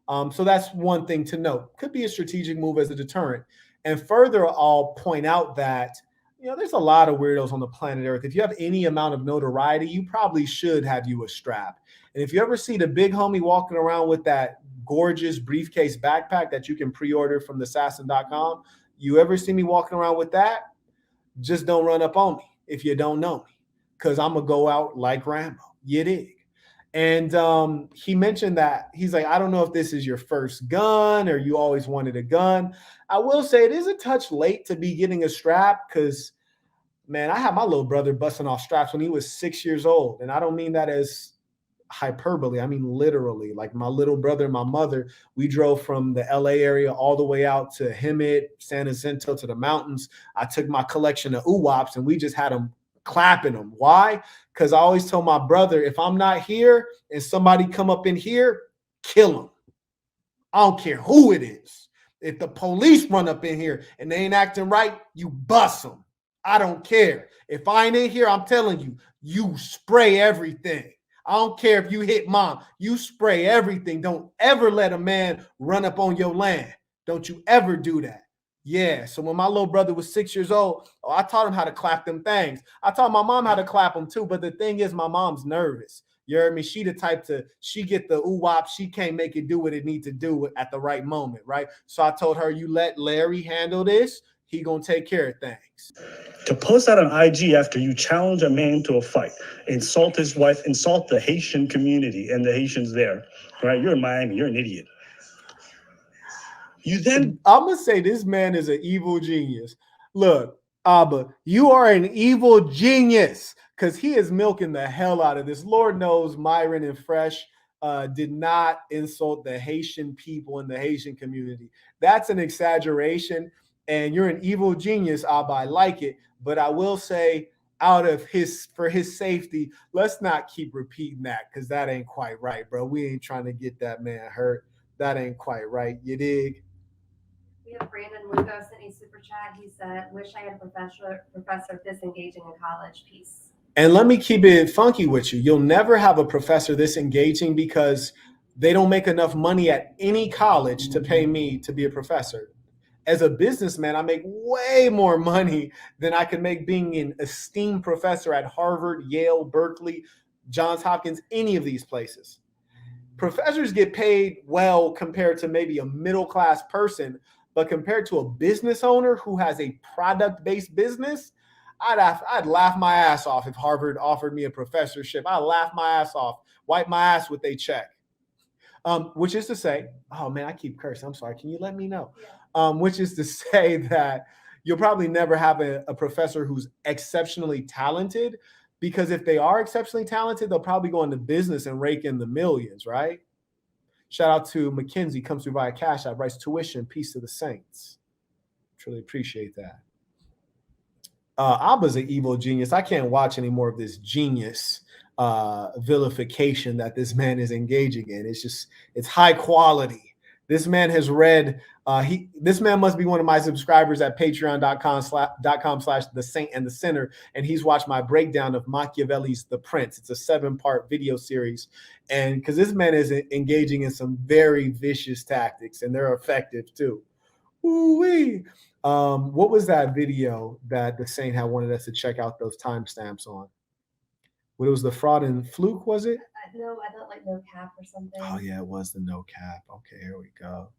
So that's one thing to note. Could be a strategic move as a deterrent. And further, I'll point out that, you know, there's a lot of weirdos on the planet Earth. If you have any amount of notoriety, you probably should have you a strap. And if you ever see the big homie walking around with that gorgeous briefcase backpack that you can pre-order from thesassin.com, you ever see me walking around with that, just don't run up on me if you don't know me, because I'm going to go out like Rambo. You dig? And he mentioned that he's like, I don't know if this is your first gun or you always wanted a gun. I will say it is a touch late to be getting a strap because, man, I had my little brother busting off straps when he was 6 years old. And I don't mean that as hyperbole. I mean, literally, like my little brother and my mother, we drove from the LA area all the way out to Hemet, San Jacinto to the mountains. I took my collection of UWAPs and we just had them clapping them. Why? Because I always told my brother, if I'm not here and somebody come up in here, kill them. I don't care who it is. If the police run up in here and they ain't acting right, you bust them. I don't care. If I ain't in here, I'm telling you, you spray everything. I don't care if you hit mom. You spray everything. Don't ever let a man run up on your land. Don't you ever do that. Yeah, so when my little brother was 6 years old, I taught him how to clap them things. I taught my mom how to clap them too, but the thing is my mom's nervous. You heard me? She the type she get the ooh-wop. She can't make it do what it need to do at the right moment, right? So I told her, you let Larry handle this. He gonna take care of things. To post that on IG after you challenge a man to a fight, insult his wife, insult the Haitian community and the Haitians there, right? You're in Miami. You're an idiot. You then, I'm gonna say this man is an evil genius. Look, Abba, you are an evil genius because he is milking the hell out of this. Lord knows Myron and Fresh did not insult the Haitian people and the Haitian community. That's an exaggeration, and you're an evil genius, Abba. I like it, but I will say, for his safety, let's not keep repeating that because that ain't quite right, bro. We ain't trying to get that man hurt. That ain't quite right. You dig? We have Brandon Lugo sent a super chat. He said, wish I had a professor this engaging in college. Peace. And let me keep it funky with you. You'll never have a professor this engaging because they don't make enough money at any college to pay me to be a professor. As a businessman, I make way more money than I could make being an esteemed professor at Harvard, Yale, Berkeley, Johns Hopkins, any of these places. Professors get paid well compared to maybe a middle-class person, but compared to a business owner who has a product-based business, I'd laugh my ass off if Harvard offered me a professorship. I'd laugh my ass off, wipe my ass with a check. Which is to say, oh man, I keep cursing. I'm sorry. Can you let me know? Which is to say that you'll probably never have a professor who's exceptionally talented, because if they are exceptionally talented, they'll probably go into business and rake in the millions, right? Shout out to Mackenzie, comes through via Cash App, writes tuition, peace to the saints. Truly appreciate that. Abba's an evil genius. I can't watch any more of this genius vilification that this man is engaging in. It's high quality. This man has read, this man must be one of my subscribers at patreon.com/the Saint and the Sinner. And he's watched my breakdown of Machiavelli's The Prince. It's a 7-part video series. And because this man is engaging in some very vicious tactics, and they're effective too. Ooh-wee. What was that video that the Saint had wanted us to check out those timestamps on? What, it was the fraud and fluke, was it? No, I thought like no cap or something. Oh yeah, it was the no cap. Okay, here we go.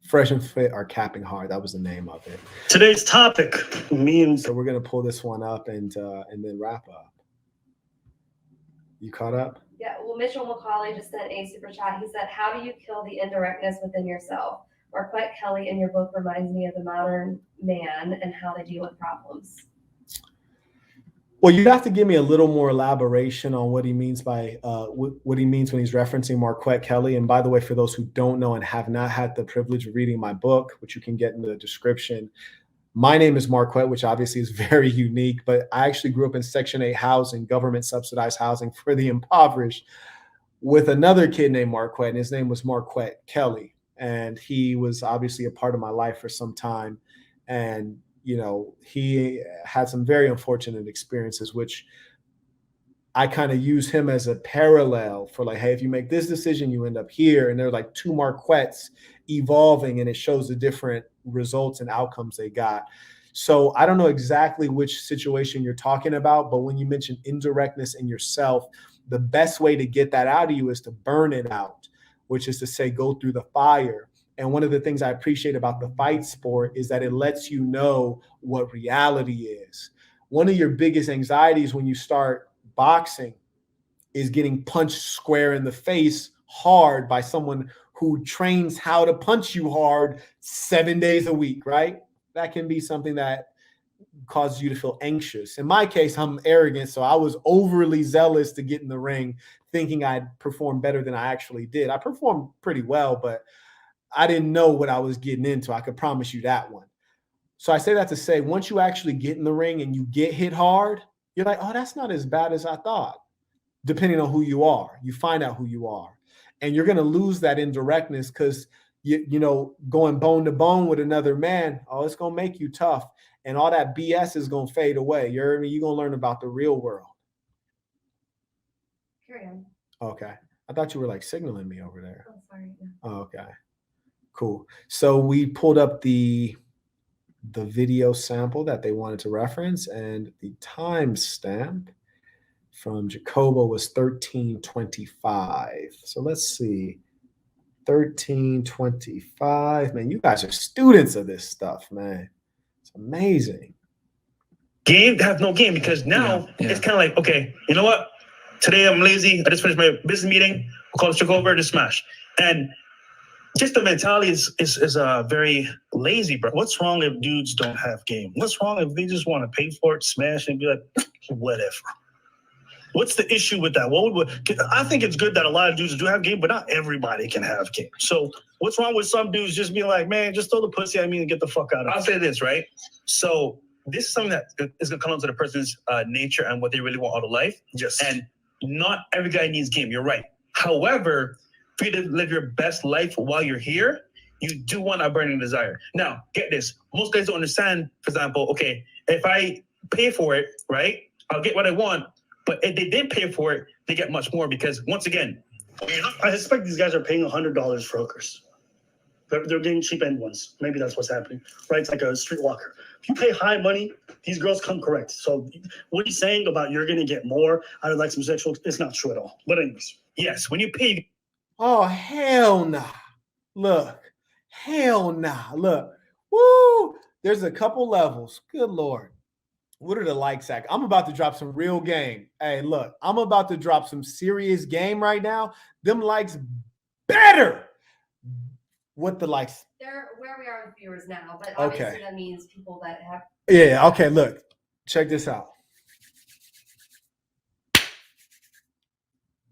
Fresh and Fit are capping hard. That was the name of it. Today's topic means. So we're gonna pull this one up and then wrap up. You caught up? Yeah. Well, Mitchell McCauley just sent a super chat. He said, "How do you kill the indirectness within yourself?" Marquette Kelly in your book reminds me of the modern man and how they deal with problems. Well, you have to give me a little more elaboration on what he means by what he means when he's referencing Marquette Kelly. And by the way, for those who don't know and have not had the privilege of reading my book, which you can get in the description, my name is Marquette, which obviously is very unique, but I actually grew up in Section 8 housing, government subsidized housing for the impoverished, with another kid named Marquette, and his name was Marquette Kelly. And he was obviously a part of my life for some time. And you know, he had some very unfortunate experiences, which I kind of use him as a parallel for like, hey, if you make this decision, you end up here. And they're like two Marquettes evolving, and it shows the different results and outcomes they got. So I don't know exactly which situation you're talking about, but when you mention indirectness in yourself, the best way to get that out of you is to burn it out, which is to say, go through the fire. And one of the things I appreciate about the fight sport is that it lets you know what reality is. One of your biggest anxieties when you start boxing is getting punched square in the face hard by someone who trains how to punch you hard 7 days a week, right? That can be something that causes you to feel anxious. In my case, I'm arrogant, so I was overly zealous to get in the ring, thinking I'd perform better than I actually did. I performed pretty well, but I didn't know what I was getting into. I could promise you that one. So I say that to say, once you actually get in the ring and you get hit hard, you're like, oh, that's not as bad as I thought. Depending on who you are, you find out who you are. And you're going to lose that indirectness because, you know, going bone to bone with another man, oh, it's going to make you tough. And all that BS is going to fade away. You're going to learn about the real world. Carry on. Okay. I thought you were like signaling me over there. Oh, sorry. No. Oh, okay. Cool. So we pulled up the video sample that they wanted to reference, and the timestamp from Jacobo was 13:25. So let's see. 13:25. Man, you guys are students of this stuff, man. It's amazing. Game have no game, because now it's kind of like, okay, you know what? Today I'm lazy. I just finished my business meeting. We'll call this trick over, just smash. And just the mentality is very lazy, bro. What's wrong if dudes don't have game? What's wrong if they just want to pay for it, smash, and be like, whatever? What's the issue with that? I think it's good that a lot of dudes do have game, but not everybody can have game. So what's wrong with some dudes just being like, man, just throw the pussy at me and get the fuck out of it? I'll say this, right? So this is something that is going to come down to the person's nature and what they really want out of life. Yes. And not every guy needs game. You're right. However, for you to live your best life while you're here, you do want a burning desire. Now, get this. Most guys don't understand, for example, okay, if I pay for it, right, I'll get what I want. But if they did pay for it, they get much more because, once again, I suspect these guys are paying $100 for hookers. They're getting cheap end ones. Maybe that's what's happening, right? It's like a streetwalker. If you pay high money, these girls come correct. So what he's saying about you're going to get more out of like some sexual, it's not true at all. But anyways, yes, when you pay. Oh, hell nah. Look, hell nah. Look, woo. There's a couple levels. Good Lord. What are the likes at? I'm about to drop some real game. Hey, look, I'm about to drop some serious game right now. Them likes better. What the likes? They're where we are with viewers now, but obviously that means people that have. Yeah, okay, look. Check this out.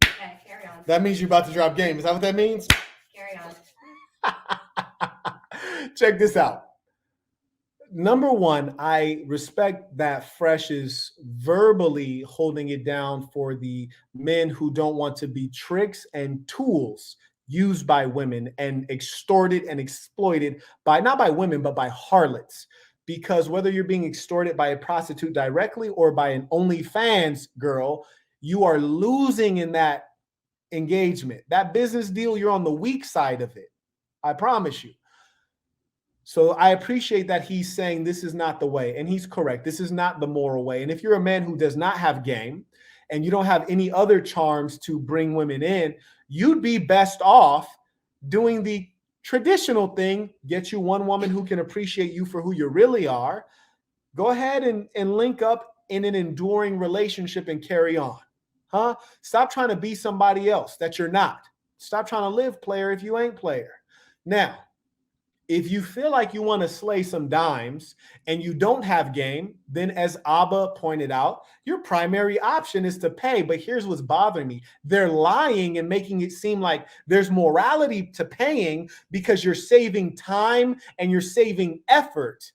Okay, carry on. That means you're about to drop game. Is that what that means? Carry on. Check this out. Number one, I respect that Fresh is verbally holding it down for the men who don't want to be tricks and tools used by women and extorted and exploited by, not by women, but by harlots. Because whether you're being extorted by a prostitute directly or by an OnlyFans girl, you are losing in that engagement. That business deal, you're on the weak side of it. I promise you. So I appreciate that he's saying this is not the way, and he's correct. This is not the moral way. And if you're a man who does not have game and you don't have any other charms to bring women in, you'd be best off doing the traditional thing, get you one woman who can appreciate you for who you really are. Go ahead and link up in an enduring relationship and carry on. Huh? Stop trying to be somebody else that you're not. Stop trying to live player if you ain't player. Now, if you feel like you want to slay some dimes and you don't have game, then as Abba pointed out, your primary option is to pay. But here's what's bothering me. They're lying and making it seem like there's morality to paying because you're saving time and you're saving effort.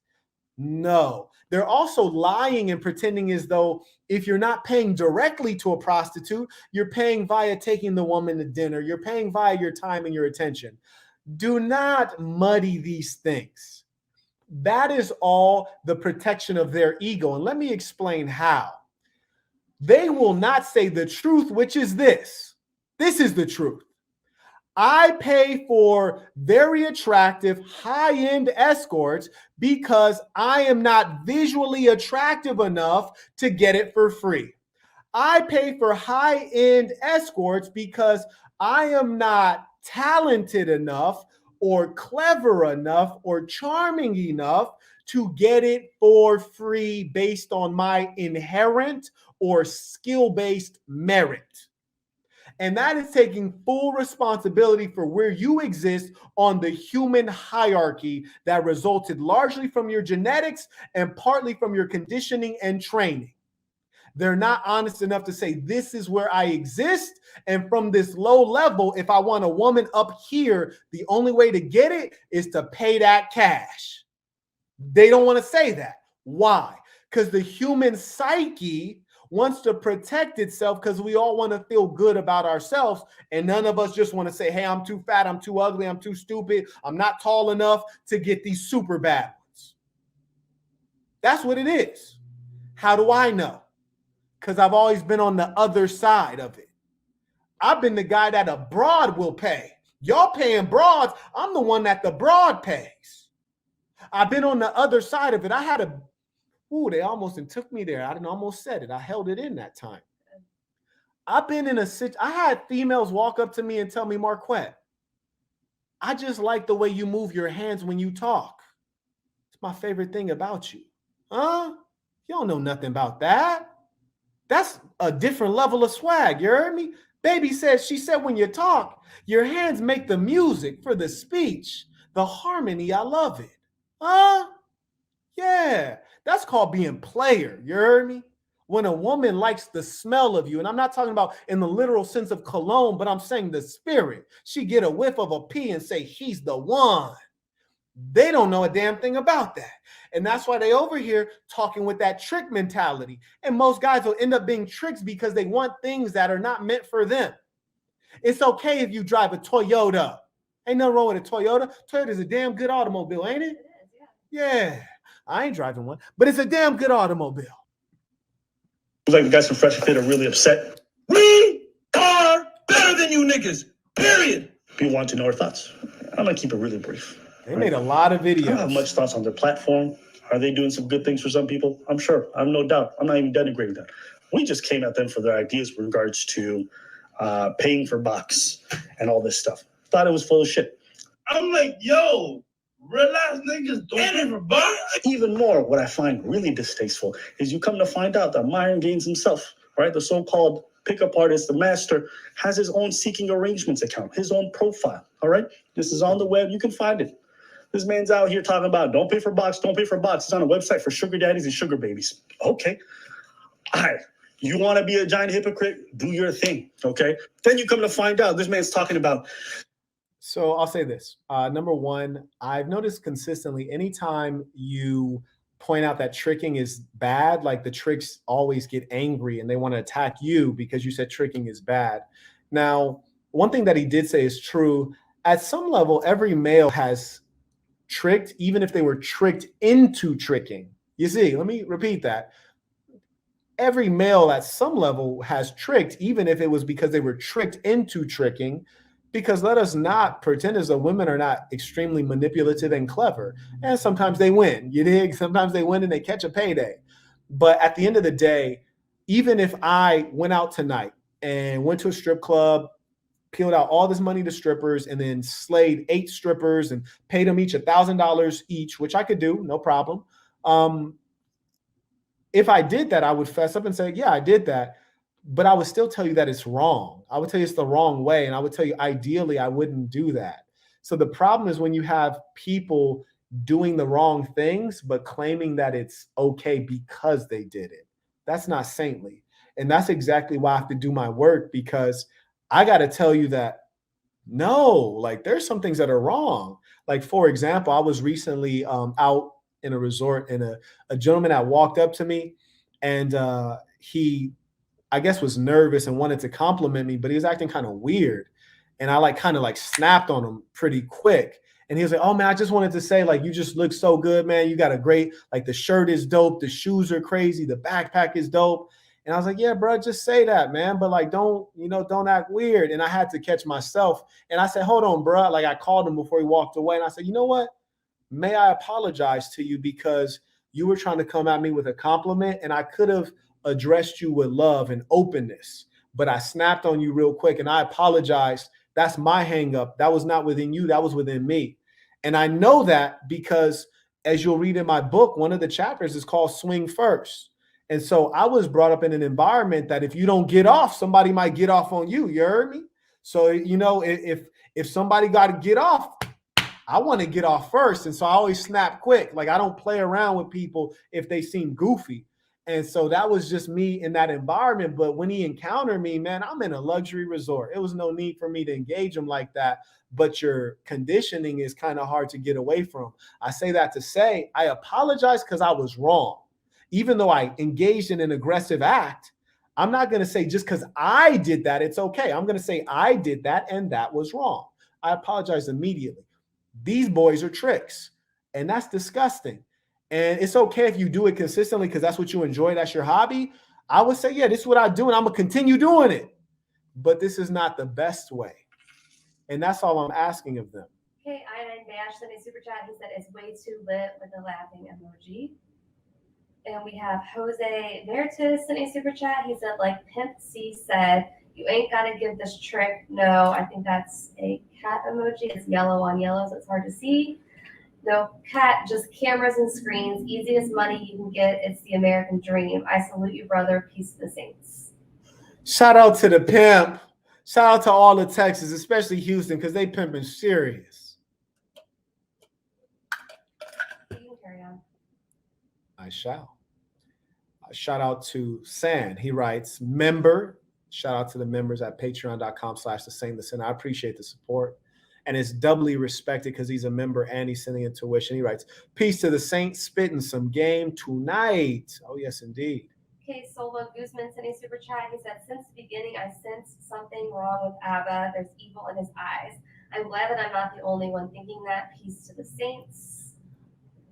No, they're also lying and pretending as though if you're not paying directly to a prostitute, you're paying via taking the woman to dinner. You're paying via your time and your attention. Do not muddy these things. That is all the protection of their ego. And let me explain how. They will not say the truth, which is this. This is the truth. I pay for very attractive, high-end escorts because I am not visually attractive enough to get it for free. I pay for high-end escorts because I am not talented enough or clever enough or charming enough to get it for free based on my inherent or skill-based merit. And that is taking full responsibility for where you exist on the human hierarchy that resulted largely from your genetics and partly from your conditioning and training. They're not honest enough to say, this is where I exist. And from this low level, if I want a woman up here, the only way to get it is to pay that cash. They don't want to say that. Why? Because the human psyche wants to protect itself because we all want to feel good about ourselves. And none of us just want to say, hey, I'm too fat, I'm too ugly, I'm too stupid, I'm not tall enough to get these super bad ones. That's what it is. How do I know? Because I've always been on the other side of it. I've been the guy that a broad will pay. Y'all paying broads. I'm the one that the broad pays. I've been on the other side of it. I had a, they almost took me there. I almost said it. I held it in that time. I've been in I had females walk up to me and tell me, Marquette, I just like the way you move your hands when you talk. It's my favorite thing about you. Huh? You don't know nothing about that. That's a different level of swag. You heard me? Baby said, she said, when you talk, your hands make the music for the speech, the harmony. I love it. Huh? Yeah. That's called being player. You heard me? When a woman likes the smell of you, and I'm not talking about in the literal sense of cologne, but I'm saying the spirit. She get a whiff of a pee and say, he's the one. They don't know a damn thing about that. And that's why they over here talking with that trick mentality. And most guys will end up being tricks because they want things that are not meant for them. It's okay if you drive a Toyota. Ain't nothing wrong with a Toyota. Toyota's a damn good automobile, ain't it? Yeah. I ain't driving one, but it's a damn good automobile. It's like the guys from FreshandFit are really upset. We are better than you niggas. niggas. Period. People want to know our thoughts. I'm gonna keep it really brief. They made a lot of videos. I don't have much thoughts on their platform. Are they doing some good things for some people? I'm sure. I have no doubt. I'm not even denigrating that. We just came at them for their ideas with regards to paying for box and all this stuff. Thought it was full of shit. I'm like, yo, realize niggas don't pay for box. Even more, what I find really distasteful is you come to find out that Myron Gaines himself, right, the so-called pickup artist, the master, has his own seeking arrangements account, his own profile, all right? This is on the web. You can find it. This man's out here talking about don't pay for box, don't pay for box. It's on a website for sugar daddies and sugar babies. Okay. All right. You want to be a giant hypocrite? Do your thing, okay? Then you come to find out this man's talking about. So I'll say this. Number one, I've noticed consistently anytime you point out that tricking is bad, like the tricks always get angry and they want to attack you because you said tricking is bad. Now, one thing that he did say is true. At some level, every male has tricked, even if they were tricked into tricking. You see, let me repeat that. Every male at some level has tricked, even if it was because they were tricked into tricking, because let us not pretend as though women are not extremely manipulative and clever. And sometimes they win, you dig? Sometimes they win and they catch a payday. But at the end of the day, even if I went out tonight and went to a strip club, peeled out all this money to strippers and then slayed 8 strippers and paid them each $1,000 each, which I could do, no problem. If I did that, I would fess up and say, yeah, I did that. But I would still tell you that it's wrong. I would tell you it's the wrong way. And I would tell you, ideally, I wouldn't do that. So the problem is when you have people doing the wrong things, but claiming that it's okay because they did it. That's not saintly. And that's exactly why I have to do my work, because I got to tell you that, no, like there's some things that are wrong. Like, for example, I was recently out in a resort and a gentleman had walked up to me and he, I guess, was nervous and wanted to compliment me, but he was acting kind of weird. And I kind of snapped on him pretty quick. And he was like, oh man, I just wanted to say, like, you just look so good, man. You got a great, like, the shirt is dope. The shoes are crazy. The backpack is dope. And I was like, yeah, bro, just say that, man. But like, don't act weird. And I had to catch myself. And I said, hold on, bro. Like, I called him before he walked away. And I said, you know what? May I apologize to you because you were trying to come at me with a compliment and I could have addressed you with love and openness, but I snapped on you real quick and I apologized. That's my hang up. That was not within you. That was within me. And I know that because, as you'll read in my book, one of the chapters is called Swing First. And so I was brought up in an environment that if you don't get off, somebody might get off on you. You heard me? So, if somebody got to get off, I want to get off first. And so I always snap quick. Like, I don't play around with people if they seem goofy. And so that was just me in that environment. But when he encountered me, man, I'm in a luxury resort. It was no need for me to engage him like that. But your conditioning is kind of hard to get away from. I say that to say I apologize because I was wrong. Even though I engaged in an aggressive act, I'm not going to say just because I did that, it's okay. I'm going to say I did that and that was wrong. I apologize immediately. These boys are tricks, and that's disgusting. And it's okay if you do it consistently because that's what you enjoy. That's your hobby. I would say, yeah, this is what I do, and I'm going to continue doing it. But this is not the best way. And that's all I'm asking of them. Okay, I9 Dash sent a super chat. He said it's way too lit with a laughing emoji. And we have Jose Veritas sent a super chat. He said, like Pimp C said, you ain't got to give this trick. No, I think that's a cat emoji. It's yellow on yellow, so it's hard to see. No, cat, just cameras and screens. Easiest money you can get. It's the American dream. I salute you, brother. Peace to the saints. Shout out to the pimp. Shout out to all of Texas, especially Houston, because they pimping serious. You can carry on. I shall. Shout out to San. He writes, member. Shout out to the members at patreon.com/thesaintlisten. I appreciate the support. And it's doubly respected because he's a member and he's sending in tuition. He writes, peace to the Saints, spitting some game tonight. Oh, yes, indeed. Okay, Solo Guzman sent a super chat. He said, since the beginning, I sensed something wrong with Abba. There's evil in his eyes. I'm glad that I'm not the only one thinking that. Peace to the Saints.